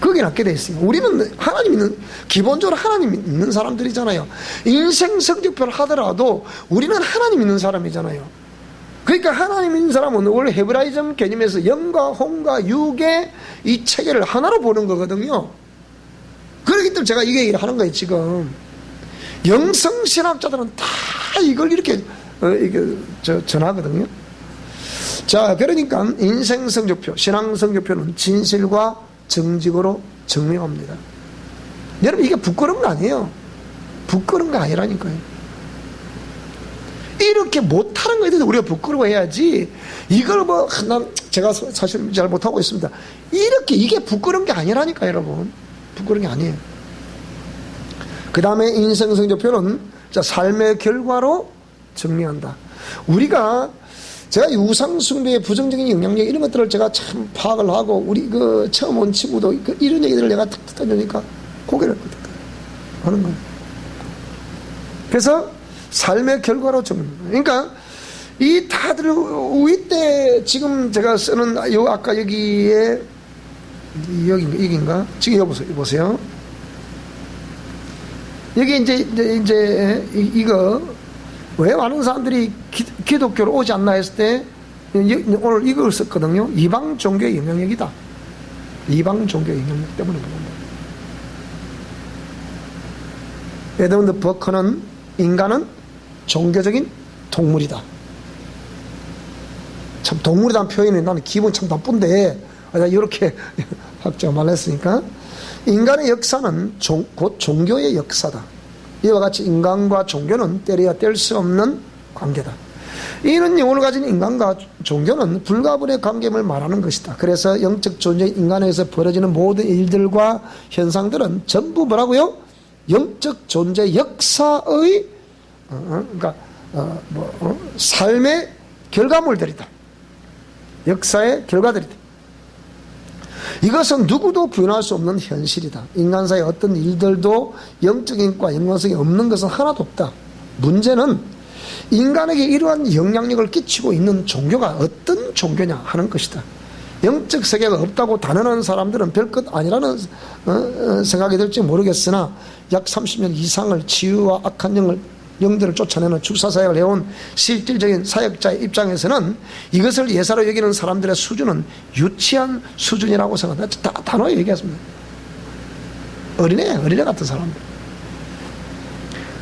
거기에 낫게 돼 있어요. 우리는 하나님 믿는, 기본적으로 하나님 믿는 사람들이잖아요. 인생 성적표를 하더라도 우리는 하나님 믿는 사람이잖아요. 그러니까 하나님 믿는 사람은 원래 헤브라이즘 개념에서 영과 혼과 육의 이 체계를 하나로 보는 거거든요. 그렇기 때문에 제가 이게 얘기를 하는 거예요, 지금. 영성신학자들은 다 이걸 이렇게 전하거든요. 자, 그러니까 인생 성적표, 신앙 성적표는 진실과 정직으로 증명합니다. 여러분 이게 부끄러운 거 아니에요. 부끄러운 거 아니라니까요. 이렇게 못하는 거에 대해서 우리가 부끄러워해야지, 이걸 제가 사실 잘 못하고 있습니다. 이게 부끄러운 게 아니라니까, 여러분. 부끄러운 게 아니에요. 그 다음에 인생 성적표는 삶의 결과로 증명한다. 제가 이 우상숭배의 부정적인 영향력 이런 것들을 제가 참 파악을 하고, 우리 처음 온 친구도 이런 얘기들을 내가 탁 던지니까 고개를 하는 거예요. 그래서 삶의 결과로 그러니까 이 다들 우리 때 지금 제가 쓰는 아까 여기에 여기인가 지금 여기 보세요. 여기 이제 이거 왜 많은 사람들이 기독교로 오지 않나 했을 때 오늘 이걸 썼거든요. 이방 종교의 영향력이다. 이방 종교의 영향력 때문에 그런다. 에드먼드 버커는 인간은 종교적인 동물이다. 참 동물이라는 표현이 나는 기분 참 나쁜데 이렇게 학자가 말했으니까, 인간의 역사는 곧 종교의 역사다. 이와 같이 인간과 종교는 떼려야 뗄 수 없는 관계다. 이런 영혼을 가진 인간과 종교는 불가분의 관계를 말하는 것이다. 그래서 영적 존재 인간에서 벌어지는 모든 일들과 현상들은 전부 뭐라고요? 영적 존재 역사의 삶의 결과물들이다. 역사의 결과들이다. 이것은 누구도 부인할 수 없는 현실이다. 인간사의 어떤 일들도 영적인과 연관성이 없는 것은 하나도 없다. 문제는 인간에게 이러한 영향력을 끼치고 있는 종교가 어떤 종교냐 하는 것이다. 영적 세계가 없다고 단언하는 사람들은 별것 아니라는 생각이 들지 모르겠으나 약 30년 이상을 치유와 악한 영들을 쫓아내는 축사사역을 해온 실질적인 사역자의 입장에서는 이것을 예사로 여기는 사람들의 수준은 유치한 수준이라고 생각합니다. 단호하게 얘기했습니다. 어린애 같은 사람들.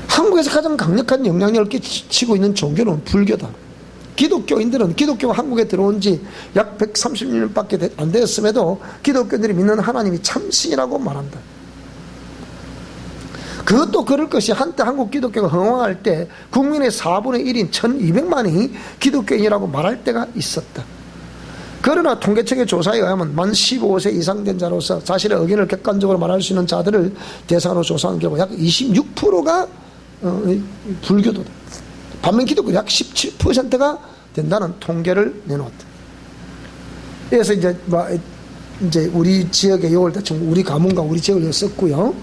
한국에서 가장 강력한 영향력을 끼치고 있는 종교는 불교다. 기독교인들은 기독교가 한국에 들어온 지 약 130년밖에 안 되었음에도 기독교인들이 믿는 하나님이 참신이라고 말한다. 그것도 그럴 것이 한때 한국 기독교가 흥황할 때 국민의 4분의 1인 1200만이 기독교인이라고 말할 때가 있었다. 그러나 통계청의 조사에 의하면 만 15세 이상 된 자로서 자신의 의견을 객관적으로 말할 수 있는 자들을 대상으로 조사한 결과 약 26%가 불교도다. 반면 기독교 약 17%가 된다는 통계를 내놓았다. 그래서 이제 우리 지역의 요걸 대충 우리 가문과 우리 지역을 썼고요.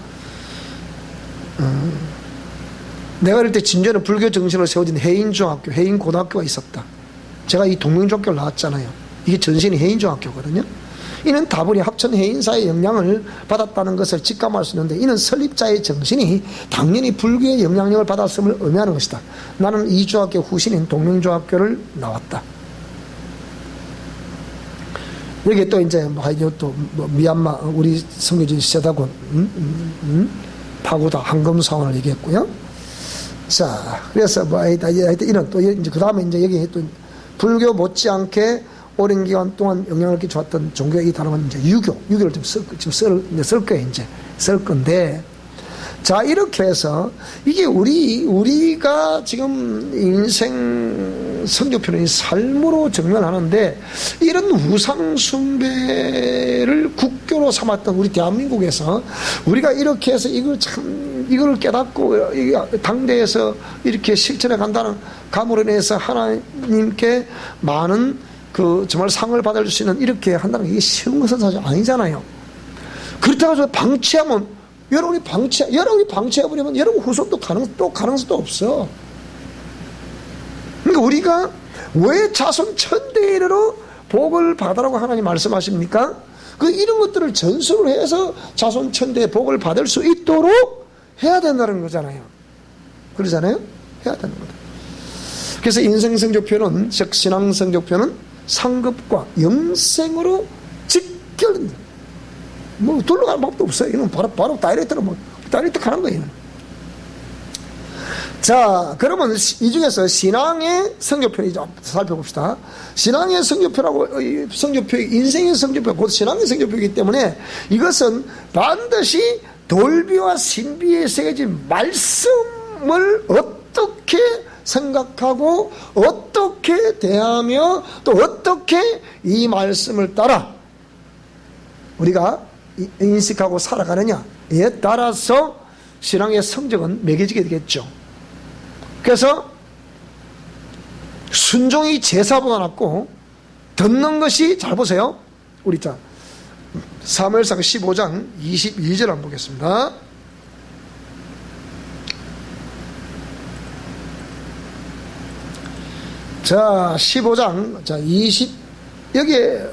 내가 어릴 때 진주에는 불교 정신으로 세워진 해인중학교, 해인고등학교가 있었다. 제가 이 동명중학교를 나왔잖아요. 이게 전신이 해인중학교거든요. 이는 다분히 합천 해인사의 영향을 받았다는 것을 직감할 수 있는데, 이는 설립자의 정신이 당연히 불교의 영향력을 받았음을 의미하는 것이다. 나는 이 중학교 후신인 동명중학교를 나왔다. 여기 또 이제 또 미얀마 우리 선교지 세다군 파고다 황금 사원을 얘기했고요. 자, 그래서 하여튼 이런 또 이제 그 다음에 이제 여기 또 불교 못지않게 오랜 기간 동안 영향을 끼쳐왔던 종교의 이 단어는 이제 유교를 좀 쓸 거예요. 이제 쓸 건데, 자, 이렇게 해서 이게 우리가 지금 인생 성교표는 삶으로 정면하는데, 이런 우상숭배를 국교로 삼았던 우리 대한민국에서 우리가 이렇게 해서 이걸 깨닫고 당대에서 이렇게 실천해 간다는 감으로 인해서 하나님께 많은 정말 상을 받을 수 있는 이렇게 한다는 게 이게 쉬운 것은 사실 아니잖아요. 그렇다고 해서 방치하면 여러분이 방치해버리면 여러분 후손도 가능성도 없어. 그러니까 우리가 왜 자손 천대이르로 복을 받으라고 하나님 말씀하십니까? 이런 것들을 전수를 해서 자손 천대의 복을 받을 수 있도록 해야 된다는 거잖아요. 그러잖아요? 해야 되는 거다. 그래서 인생성적표는, 즉 신앙성적표는 상급과 영생으로 직결된다. 둘러가는 방법도 없어요. 이건 바로 다이렉트로 다이렉트 가는 거예요. 자, 그러면 이 중에서 신앙의 성적표 이제 살펴봅시다. 신앙의 성적표라고, 성적표, 인생의 성적표, 곧 신앙의 성적표이기 때문에 이것은 반드시 돌비와 신비에 새겨진 말씀을 어떻게 생각하고 어떻게 대하며 또 어떻게 이 말씀을 따라 우리가 인식하고 살아가느냐에 따라서 신앙의 성적은 매겨지게 되겠죠. 그래서 순종이 제사보다 낫고 듣는 것이, 잘 보세요. 우리 자 사무엘상 15장 22절 한번 보겠습니다. 자, 15장, 자, 여기에,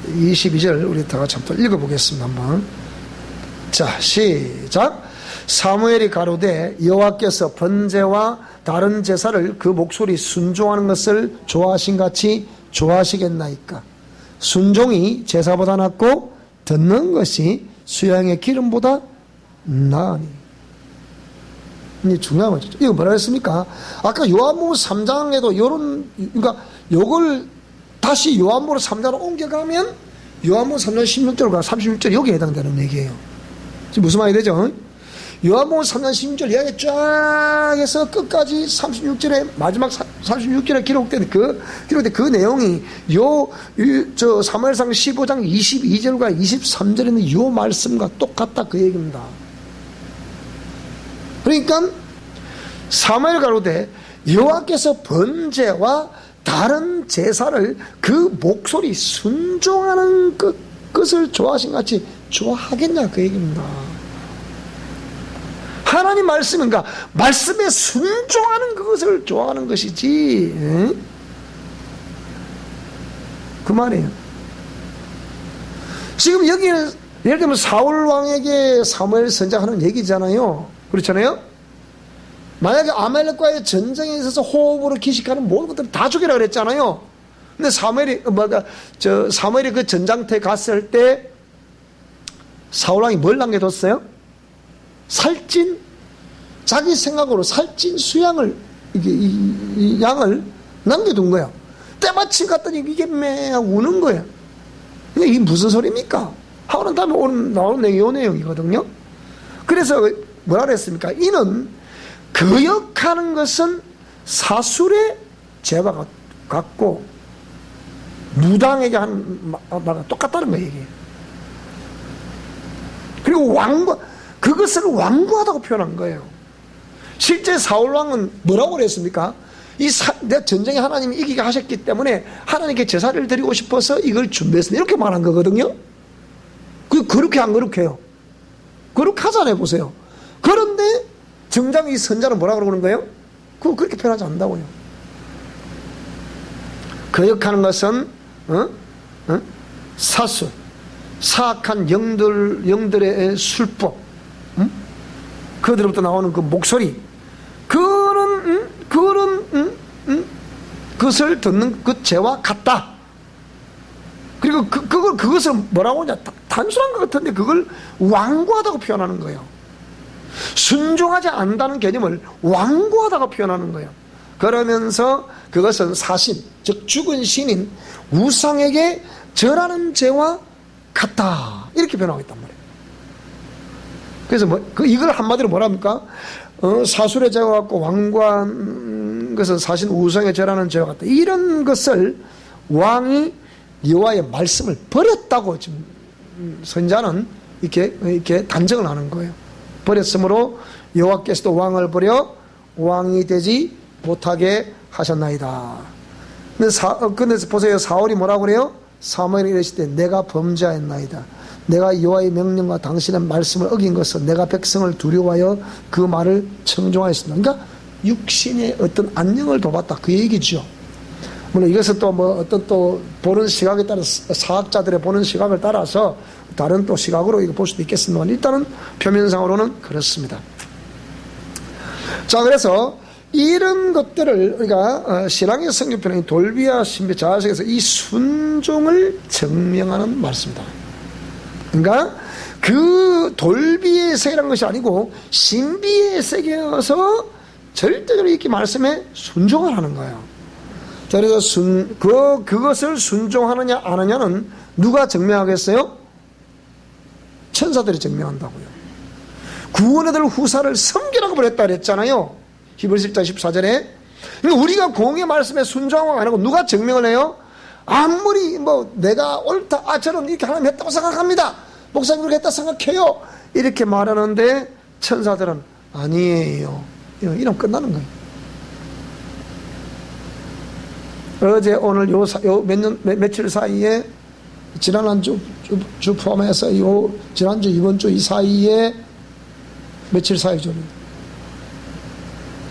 22절, 우리 다 같이 한번 읽어보겠습니다, 한번. 자, 시작. 사무엘이 가로되 여호와께서 번제와 다른 제사를 그 목소리 순종하는 것을 좋아하신 같이 좋아하시겠나이까? 순종이 제사보다 낫고 듣는 것이 수양의 기름보다 나으니. 이게 중요한 거죠. 이거 뭐라 했습니까? 아까 요한복음 3장에도 그러니까 요걸 다시 요한복음 3장으로 옮겨가면 요한복음 3장 16절과 36절 여기에 해당되는 얘기예요. 지금 무슨 말이 되죠? 요한복음 3장 16절 이야기 쫙 해서 끝까지 36절에 마지막 36절에 기록된 그 내용이 사무엘상 15장 22절과 23절에 있는 요 말씀과 똑같다 그 얘기입니다. 그러니까 사무엘 가로되 여호와께서 번제와 다른 제사를 그 목소리 순종하는 것을 좋아하신 같이 좋아하겠냐 그 얘기입니다. 하나님 말씀인가 말씀에 순종하는 그것을 좋아하는 것이지, 그 말이에요. 지금 여기는 예를 들면 사울 왕에게 사무엘 선자하는 얘기잖아요. 그렇잖아요. 만약에 아말렉과의 전쟁에 있어서 호흡으로 기식하는 모든 것들을 다 죽이라 그랬잖아요. 근데 사무엘이 그 전장터에 갔을 때 사울 왕이 뭘 남겨뒀어요? 살찐, 자기 생각으로 살찐 수양을, 이 양을 남겨둔 거예요. 때마침 갔더니 이게 매 우는 거예요. 이게 무슨 소리입니까? 하고 난 다음에 오늘 나오는 요 내용이거든요. 그래서 뭐라 그랬습니까? 이는 거역하는 것은 사술의 죄와 같고 무당에게 하는 말과 똑같다는 거예요. 이게. 그리고 그것을 완고하다고 표현한 거예요. 실제 사울왕은 뭐라고 그랬습니까? 내 전쟁에 하나님이 이기게 하셨기 때문에 하나님께 제사를 드리고 싶어서 이걸 준비했습니다. 이렇게 말한 거거든요. 그렇게 안 그렇게요? 거룩하잖아요. 보세요. 그런데 정작 이 선자는 뭐라 그러는 거예요? 그렇게 표현하지 않는다고요. 거역하는 것은 사술, 사악한 영들의 술법, 그들로부터 나오는 그 목소리, 그것을 듣는 그 죄와 같다. 그리고 그것을 뭐라고 하냐, 단순한 것 같은데 그걸 완고하다고 표현하는 거예요. 순종하지 않는다는 개념을 완고하다고 표현하는 거예요. 그러면서 그것은 사신, 즉 죽은 신인 우상에게 절하는 죄와 같다, 이렇게 변하고 있단 말이에요. 그래서 이걸 한마디로 뭐랍니까? 사술의 죄와 같고 완고한 것은 사신 우상에 절하는 죄와 같다, 이런 것을 왕이 여호와의 말씀을 버렸다고 지금 선자는 이렇게 단정을 하는 거예요. 버렸으므로 여호와께서도 왕을 버려 왕이 되지 못하게 하셨나이다. 근데 보세요. 사울이 뭐라고 그래요? 사무엘이 이르실 때 내가 범죄하였나이다. 내가 여호와의 명령과 당신의 말씀을 어긴 것은 내가 백성을 두려워하여 그 말을 청종하였습니다. 그러니까 육신의 어떤 안녕을 돕았다, 그 얘기죠. 물론 이것은 또 어떤 또 보는 시각에 따라서, 사학자들의 보는 시각을 따라서 다른 또 시각으로 이거 볼 수도 있겠습니다만, 일단은 표면상으로는 그렇습니다. 자, 그래서 이런 것들을 우리가 신앙의 성경편인 돌비와 신비 자화석에서 이 순종을 증명하는 말씀이다. 그러니까 그 돌비의 세계라는 것이 아니고 신비의 세계여서 절대적으로 이렇게 말씀에 순종을 하는 거예요. 자, 그래서 그것을 순종하느냐 안 하느냐는 누가 증명하겠어요? 천사들이 증명한다고요. 구원에 들 후사를 섬기라고 그랬다 그랬잖아요. 히브리서 1장 14절에. 그러니까 우리가 공의 말씀에 순종하고 안 하고 누가 증명을 해요? 아무리 내가 옳다, 저는 이렇게 하나님 했다고 생각합니다, 목사님 그렇게 했다 생각해요, 이렇게 말하는데 천사들은 아니에요, 이러면 끝나는 거예요. 어제 오늘 며칠 사이에 지난 한 주 포함해서 지난주 이번 주 이 사이에 며칠 사이죠.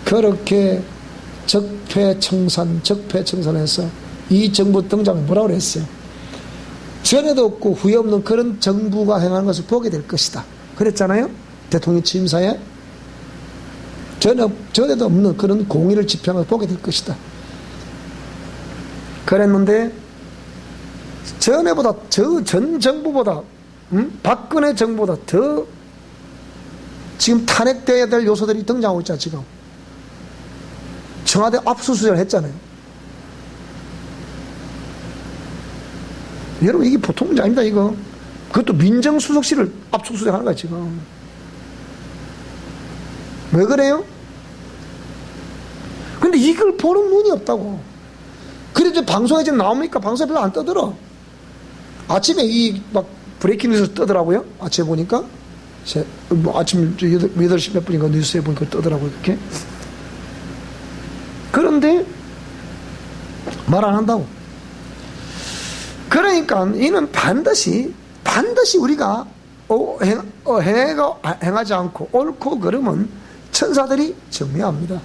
그렇게 적폐청산해서 이 정부 등장을 뭐라고 그랬어요? 전에도 없고 후에 없는 그런 정부가 행하는 것을 보게 될 것이다 그랬잖아요. 대통령 취임사에 전에도 없는 그런 공의를 집행하는 것을 보게 될 것이다 그랬는데, 전에보다 전 정부보다 박근혜 정부보다 더 지금 탄핵돼야 될 요소들이 등장하고 있잖아요. 지금 청와대 압수수색을 했잖아요. 여러분, 이게 보통 문제 아닙니다. 이거 그것도 민정수석실을 압수수색하는 거야 지금. 왜 그래요? 근데 이걸 보는 눈이 없다고. 그래도 방송에 지금 나옵니까? 방송에 별로 안 떠들어. 아침에 브레이킹 뉴스 뜨더라고요. 아침에 보니까 아침 8시 몇 분인가 뉴스에 보니까 뜨더라고요. 그렇게. 그런데 말 안 한다고. 그러니까 이는 반드시 우리가 행하지 않고 옳고 그름은 천사들이 정리합니다.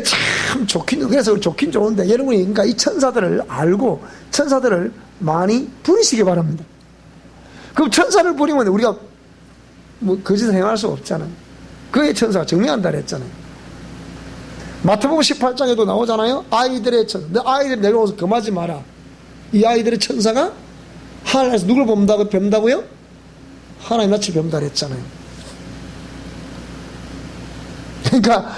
참 그래서 좋긴 좋은데, 여러분이 그러니까 이 천사들을 알고 천사들을 많이 부리시기 바랍니다. 그럼 천사를 부리면 우리가 그 짓을 행할 수 없잖아요. 그의 천사가 정리한다 그랬잖아요. 마태복음 18장에도 나오잖아요. 아이들의 천사. 내 아이들 내려오서 금하지 마라. 이 아이들의 천사가 하늘에서 누굴 뱀다고요? 하나님 낯을 뱀다 그랬잖아요. 그러니까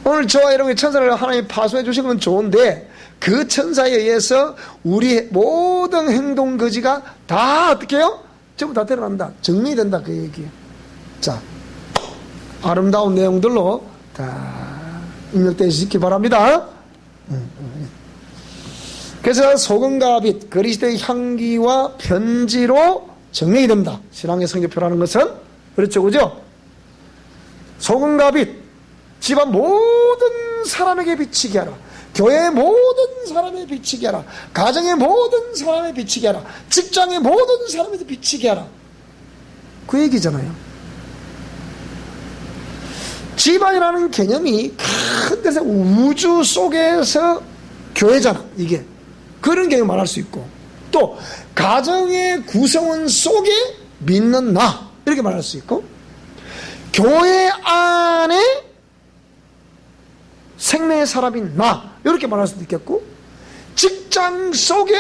오늘 저와 여러분의 천사를 하나님이 파수해 주신 건 좋은데, 그 천사에 의해서 우리 모든 행동 거지가 다 어떻게 해요? 전부 다 드러난다, 정리된다, 그 얘기예요. 자, 아름다운 내용들로 다 입력되시기 바랍니다. 그래서 소금과 빛, 그리스도의 향기와 편지로 정리가 됩니다. 신앙의 성적표라는 것은. 그렇죠, 그죠? 소금과 빛, 집안 모든 사람에게 비치게 하라. 교회의 모든 사람에 비치게 하라. 가정의 모든 사람에 비치게 하라. 직장의 모든 사람에게 비치게 하라. 그 얘기잖아요. 집안이라는 개념이 큰 데서 우주 속에서 교회잖아, 이게. 그런 개념을 말할 수 있고, 또 가정의 구성원 속에 믿는 나, 이렇게 말할 수 있고, 교회 안에 생명의 사람인 나, 이렇게 말할 수도 있겠고, 직장 속에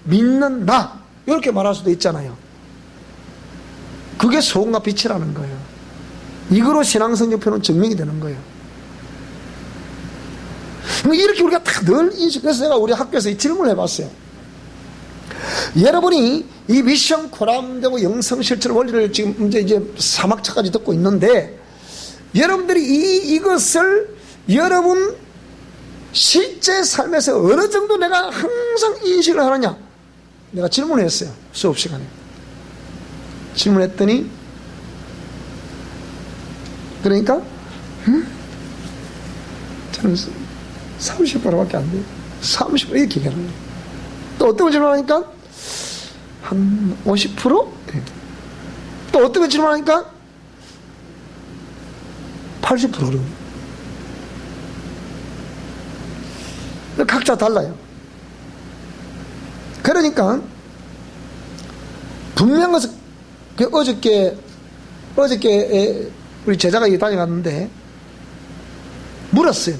믿는 나 이렇게 말할 수도 있잖아요. 그게 소금과 빛이라는 거예요. 이거로 신앙성적표는 증명이 되는 거예요. 이렇게 우리가 다 늘 인식해서 제가 우리 학교에서 이 질문을 해봤어요. 여러분이 이 미션 코람되고 영성실천 원리를 지금 이제 3학차까지 듣고 있는데, 여러분들이 이것을 여러분 실제 삶에서 어느 정도 내가 항상 인식을 하느냐, 내가 질문을 했어요. 수업 시간에 질문했더니, 그러니까 저는 30%밖에 안 돼요. 30% 이렇게 얘기하는 거예요. 또 어떤 걸 질문하니까 한 50%? 네. 또 어떤 걸 질문하니까 80%로. 각자 달라요. 그러니까 분명한 어저께 우리 제자가 다녀갔는데 물었어요.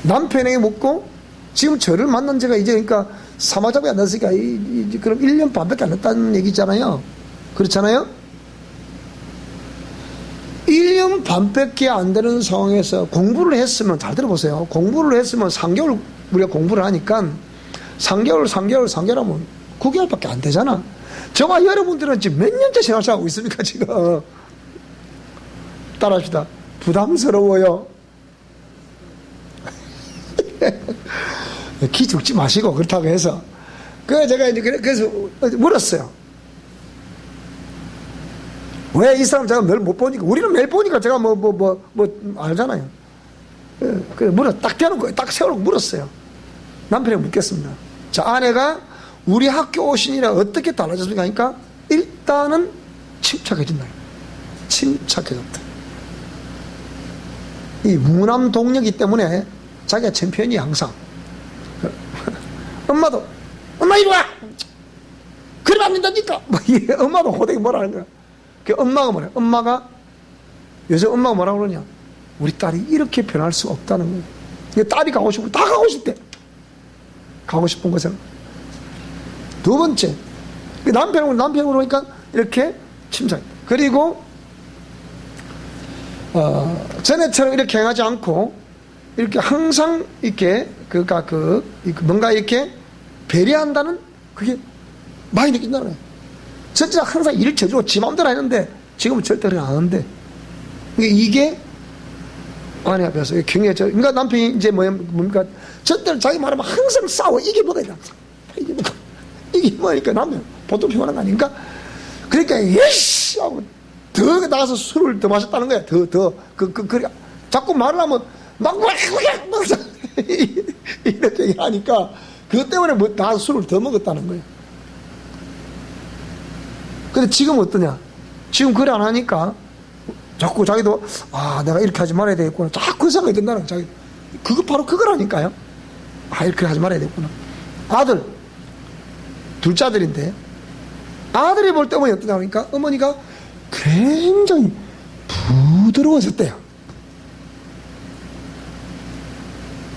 남편에게 묻고, 지금 저를 만난 지가 이제 그러니까 사마잡이 안 됐으니까 그럼 1년 반밖에 안 됐다는 얘기잖아요. 그렇잖아요? 1년 반밖에 안 되는 상황에서 공부를 했으면, 잘 들어보세요. 공부를 했으면 3개월 우리가 공부를 하니까 3개월 하면 9개월밖에 안 되잖아. 저와 여러분들은 지금 몇 년째 신앙생활하고 있습니까, 지금? 따라합시다. 부담스러워요. 기 죽지 마시고, 그렇다고 해서. 그래서 제가 이제 그래서 물었어요. 왜 이 사람 제가 매일 못 보니까, 우리는 매일 보니까 제가 알잖아요. 그래, 딱 대놓고, 딱 세워놓고 물었어요. 남편에게 묻겠습니다. 자, 아내가 우리 학교 오시니라 어떻게 달라졌습니까? 하니까 일단은 침착해진다. 침착해졌다. 이 무남 동력이기 때문에 자기가 챔피언이 항상. 엄마도, 엄마 이리 와! 그러면 안 된다니까! 엄마도 호되게 뭐라는 거야. 그 엄마가 뭐래? 요새 엄마가 뭐라고 그러냐? 우리 딸이 이렇게 변할 수가 없다는 거야. 딸이 가고 싶고, 다 가고 싶대. 가고 싶은 것은. 두 번째, 남편으로 그러니까 이렇게 침착. 그리고, 전에처럼 이렇게 행하지 않고, 이렇게 항상 이렇게, 뭔가 이렇게 배려한다는 그게 많이 느낀다는 거예요. 진짜 항상 일을 저주고 지 마음대로 하는데, 지금은 절대로 안 하는데, 이게 아내 앞에서 경계죠. 그러니까 남편이 이제 뭡니까? 절대로 자기 말하면 항상 싸워. 이게 뭐가 있다. 이게 뭐니까 남편 보통 피곤한 거 아닌가? 그러니까 예씨 하고 더 나가서 술을 더 마셨다는 거야. 그래 자꾸 말을 하면 막 이렇게 하니까 그것 때문에 나가서 술을 더 먹었다는 거예요. 근데 지금 어떠냐? 지금 그래 안 하니까 자꾸 자기도 내가 이렇게 하지 말아야 되겠구나. 자꾸 그 생각이 든다는 거야. 그거 바로 그거라니까요. 이렇게 하지 말아야 되겠구나. 아들 둘째 아들인데 아들이 볼 때 어머니 어떠냐 하니까 어머니가 굉장히 부드러워졌대요.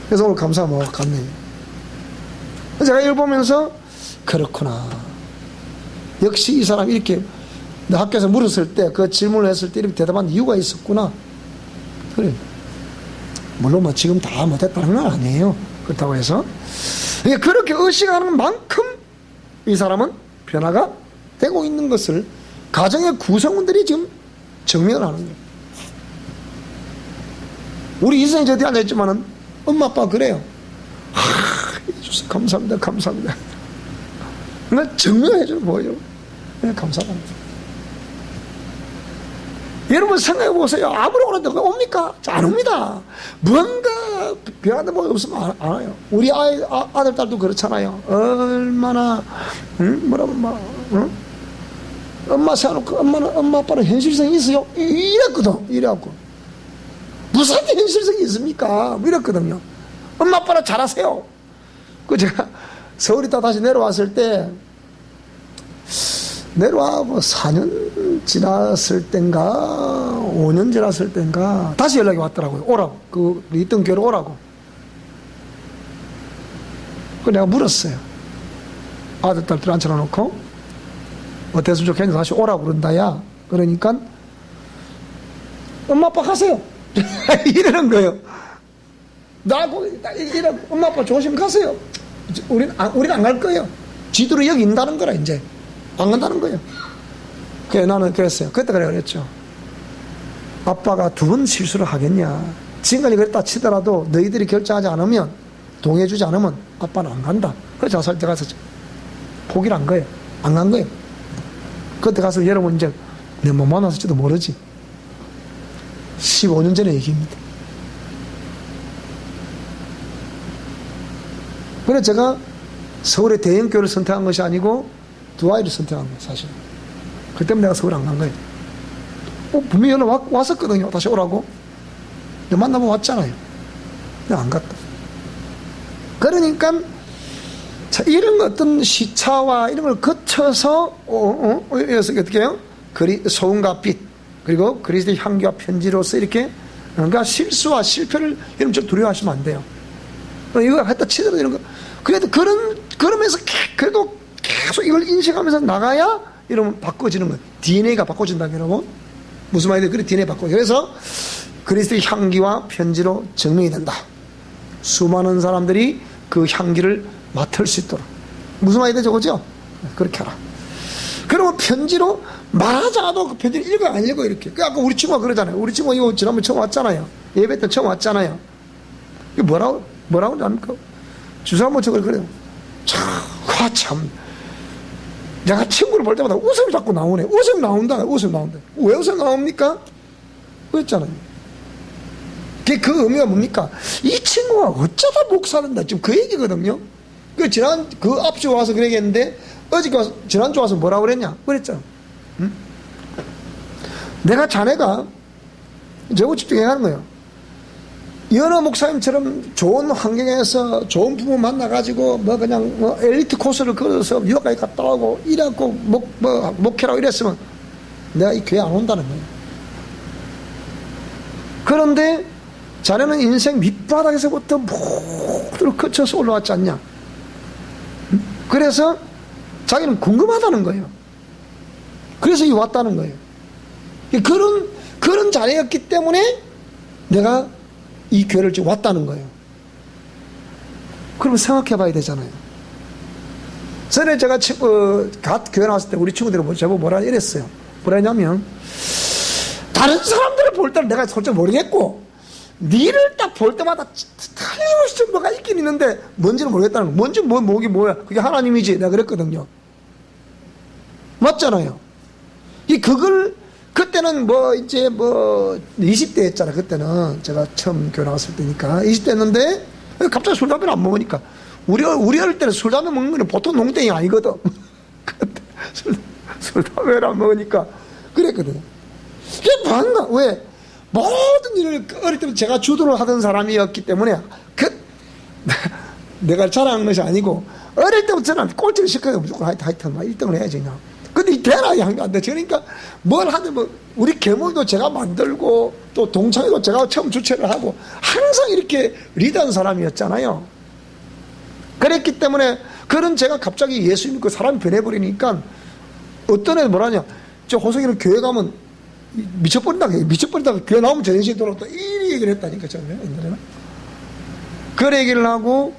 그래서 오늘 감사가 뭐 갔네. 제가 이걸 보면서 그렇구나. 역시 이 사람이 이렇게 학교에서 물었을 때 그 질문을 했을 때 이렇게 대답한 이유가 있었구나. 그래. 물론 뭐 지금 다 못했다는 건 아니에요. 그렇다고 해서 그렇게 의식하는 만큼 이 사람은 변화가 되고 있는 것을 가정의 구성원들이 지금 증명을 하는 거예요. 우리 이선이 저기 앉아있지만은 엄마 아빠가 그래요. 주셔서 감사합니다. 감사합니다. 그러니까 증명해주는 거예요. 감사합니다. 여러분 생각해보세요. 아무런 거나 옵니까? 안 옵니다. 뭔가 변화된 뭐 없으면 안 와요. 우리 아들, 딸도 그렇잖아요. 얼마나, 엄마 세워놓고, 엄마, 아빠는 현실성이 있어요? 이랬거든. 이래갖고. 무슨 현실성이 있습니까? 이랬거든요. 엄마, 아빠는 잘하세요. 제가 서울 있다 다시 내려왔을 때, 내려와고 4년 지났을 땐가 5년 지났을 땐가 다시 연락이 왔더라고요. 오라고. 있던 교회로 오라고. 내가 물었어요. 아들, 딸들 앉혀놓고, 어땠으면 좋겠는데 다시 오라고 그런다야. 그러니까, 엄마, 아빠 가세요. 이러는 거예요. 엄마, 아빠 조심 가세요. 우린 안 갈 거예요. 지도로 여기 있다는 거라, 이제. 안 간다는 거예요. 그래, 나는 그랬어요. 그때 그랬죠. 아빠가 두 번 실수를 하겠냐. 지금까지 그랬다 치더라도 너희들이 결정하지 않으면, 동의해주지 않으면 아빠는 안 간다. 그래서 자살 때 가서 포기를 한 거예요. 안 간 거예요. 그때 가서 여러분 이제 내 못 만났을지도 모르지. 15년 전의 얘기입니다. 그래서 제가 서울의 대형교회를 선택한 것이 아니고 두 아이를 선택한 거예요, 사실. 그 때문에 내가 서울 안 간 거예요. 분명히 연락 왔었거든요, 다시 오라고. 근데 만나면 왔잖아요. 근데 안 갔다. 그러니까, 자, 이런 어떤 시차와 이런 걸 거쳐서, 여기서 어떻게 해요? 소음과 빛, 그리고 그리스도의 향기와 편지로서 이렇게, 그러니까 실수와 실패를 여러분 좀 두려워하시면 안 돼요. 이거 했다 치더라도 이런 거. 그래도 그러면서 그래도 계속 이걸 인식하면서 나가야 이러면 바꿔지는 거예요. DNA가 바꿔진다면 여러분. 무슨 말이에요? 그래, DNA 바꿔요. 그래서 그리스도의 향기와 편지로 증명이 된다. 수많은 사람들이 그 향기를 맡을 수 있도록. 무슨 말이 되죠? 그죠? 그렇게 하라. 그러면 편지로 말하지 않아도 그 편지를 읽어요, 안 읽어요, 이렇게. 아까 우리 친구가 그러잖아요. 우리 친구가 이거 지난번에 처음 왔잖아요. 예배 때 처음 왔잖아요. 이거 뭐라고 합니까? 주사 한번 저걸 그래요. 참. 내가 친구를 볼 때마다 웃음이 자꾸 나오네. 웃음 나온다. 왜 웃음 나옵니까? 그랬잖아요. 그 의미가 뭡니까? 이 친구가 어쩌다 목사는다. 지금 그 얘기거든요. 그 앞주 와서 그러겠는데, 지난주 와서 뭐라고 그랬냐? 그랬잖아. 응? 내가 자네가, 저거 집중해야 하는 거예요. 연어 목사님처럼 좋은 환경에서 좋은 부모 만나가지고, 엘리트 코스를 걸어서 유학까지 갔다 오고, 이래갖고, 목회라고 이랬으면, 내가 이 교회 안 온다는 거예요. 그런데, 자네는 인생 밑바닥에서부터 모두를 거쳐서 올라왔지 않냐? 그래서 자기는 궁금하다는 거예요. 그래서 왔다는 거예요. 그런 자리였기 때문에 내가 이 교회를 지금 왔다는 거예요. 그러면 생각해 봐야 되잖아요. 전에 제가 교회 나왔을 때 우리 친구들이 제가 뭐라 이랬어요. 뭐라 했냐면, 다른 사람들을 볼 때는 내가 솔직히 모르겠고, 니를 딱 볼 때마다 틀림없이 좀 뭐가 있긴 있는데 뭔지는 모르겠다는 거. 뭔지 뭐야? 그게 하나님이지. 내가 그랬거든요. 맞잖아요. 그때는 20대 했잖아. 그때는 제가 처음 교회 나왔을 때니까 20대 했는데 갑자기 술 담배를 안 먹으니까 우리 어릴 때는 술 담배 먹는 건 보통 농땡이 아니거든. 그때 술 담배를 안 먹으니까 그랬거든. 이게 뭔가 왜? 모든 일을 어릴 때부터 제가 주도를 하던 사람이었기 때문에 내가 자랑한 것이 아니고 어릴 때부터 저는 꼴찌를 시켜요. 무조건 하여튼 1등을 해야지 그냥. 근데 이 대낮이 한 게 안 돼. 그러니까 뭘 하든 우리 괴물도 제가 만들고 또 동창회도 제가 처음 주최를 하고 항상 이렇게 리드한 사람이었잖아요. 그랬기 때문에 그런 제가 갑자기 예수 믿고 사람이 변해버리니까 어떤 애는 뭐라냐. 저 호석이는 교회 가면 미쳐버린다고 교회 나오면 제정신이 돌아왔다. 이 얘기를 했다니까, 처음에, 옛날에는. 그 얘기를 하고,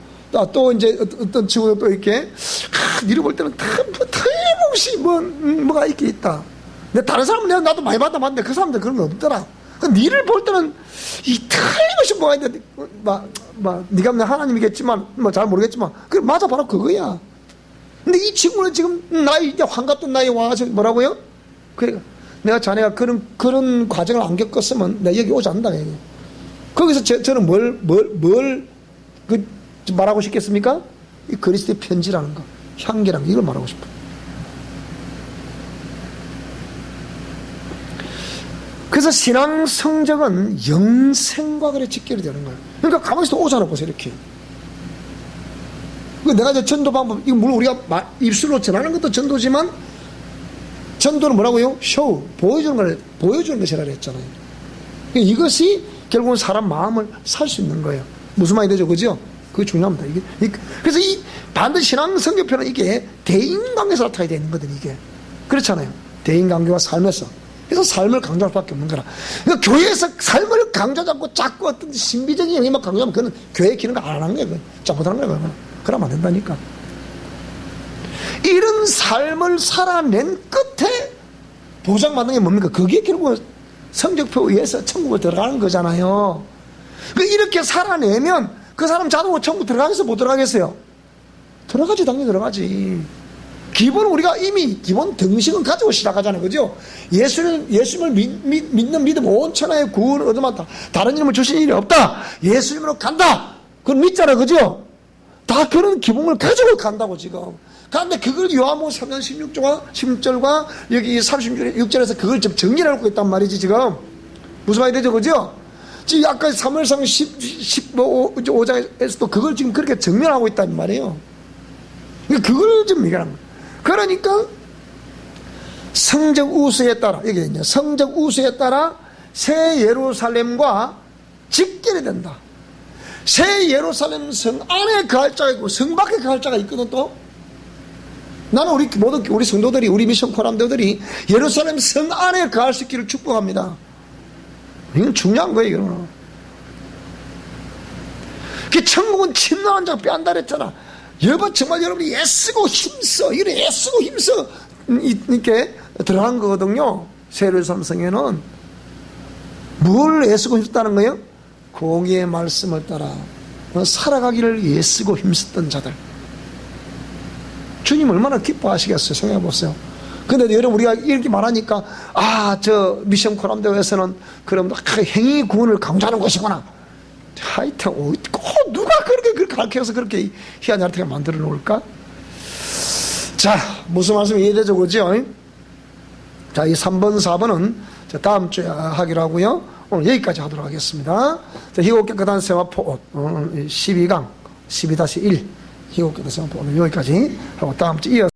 또 이제 어떤 친구가 또 이렇게, 니를 볼 때는 틀림없이 뭐가 이렇게 있다. 근데 다른 사람은 나도 많이 봤는데 그 사람들 그런 거 없더라. 니를 볼 때는 틀림없이 뭐가 있는데, 니가 하나님이겠지만, 잘 모르겠지만, 그래, 맞아, 바로 그거야. 근데 이 친구는 지금 이제 환갑된 나이에 와서 뭐라고요? 그래. 내가 자네가 그런 과정을 안 겪었으면 내가 여기 오지 않는다. 거기서 저는 말하고 싶겠습니까? 이 그리스도의 편지라는 거, 향기라는 거, 이걸 말하고 싶어요. 그래서 신앙 성적은 영생과 그래 직결이 되는 거예요. 그러니까 가만히 있어 오잖아, 보세요, 이렇게. 내가 이제 전도 방법, 이거 물론 우리가 입술로 전하는 것도 전도지만, 전도는 뭐라고요? 쇼, 보여주는 것이라 그랬잖아요. 이것이 결국은 사람 마음을 살 수 있는 거예요. 무슨 말이 되죠? 그죠? 그게 중요합니다. 그래서 이 반드시 신앙 성경표는 이게 대인관계에서 나타나야 되는 거든, 이게. 그렇잖아요. 대인관계와 삶에서. 그래서 삶을 강조할 수밖에 없는 거라. 그러니까 교회에서 삶을 강조하고 자꾸 어떤 신비적인 영역만 강조하면 그건 교회 기능을 안 하는 거예요. 잘못하는 거예요. 그러면 안 된다니까. 이런 삶을 살아낸 끝에 보장받는 게 뭡니까? 그게 결국 성적표에 의해서 천국을 들어가는 거잖아요. 이렇게 살아내면 그 사람 자동으로 천국 들어가겠어요? 못 들어가겠어요? 들어가지, 당연히 들어가지. 기본 우리가 이미 기본 등식은 가지고 시작하잖아요. 그죠? 예수님을 믿는 믿음 온 천하의 구원을 얻어맞다. 다른 이름을 주신 일이 없다. 예수님으로 간다. 그걸 믿잖아요. 그죠? 다 그런 기본을 가지고 간다고 지금. 그런데 그걸 요한복음 3장 16절과 여기 36절에서 그걸 좀 정리를 하고 있단 말이지 지금. 무슨 말이 되죠? 그죠? 지금 아까 사무엘상 15장에서도 그걸 지금 그렇게 정리하고 있단 말이에요. 그걸 좀 얘기하는 거예요. 그러니까 성적 우수에 따라, 여기 이제 성적 우수에 따라 새 예루살렘과 직결이 된다. 새 예루살렘 성 안에 거할 자가 있고 성 밖에 거할 자가 있거든. 또 나는 우리 성도들이, 우리 미션 코람들이 예루살렘 성 안에 거할 수 있기를 축복합니다. 이건 중요한 거예요. 이거는. 천국은 침노한 자가 빼앗는다 그랬잖아. 정말 여러분이 애쓰고 힘써, 이래 애쓰고 힘써 이렇게 들어간 거거든요. 새 예루살렘 성에는 뭘 애쓰고 힘썼다는 거예요? 공의의 말씀을 따라 살아가기를 애쓰고 힘썼던 자들. 주님 얼마나 기뻐하시겠어요? 생각해 보세요. 근데 여러분 우리가 이렇게 말하니까 저 미션 코람대회에서는 그럼 행위 구원을 강조하는 것이구나. 하여튼 누가 그렇게 가르쳐서 그렇게 희한한 나라를 만들어 놓을까? 자, 무슨 말씀이 이해되죠? 그죠? 자, 이 3번 4번은 다음 주에 하기로 하고요. 오늘 여기까지 하도록 하겠습니다. 자, 희곡 깨끗한 세마포 12강 12-1 희곡 깨끗한 세마포 오늘 여기까지 하고 다음 주 이어서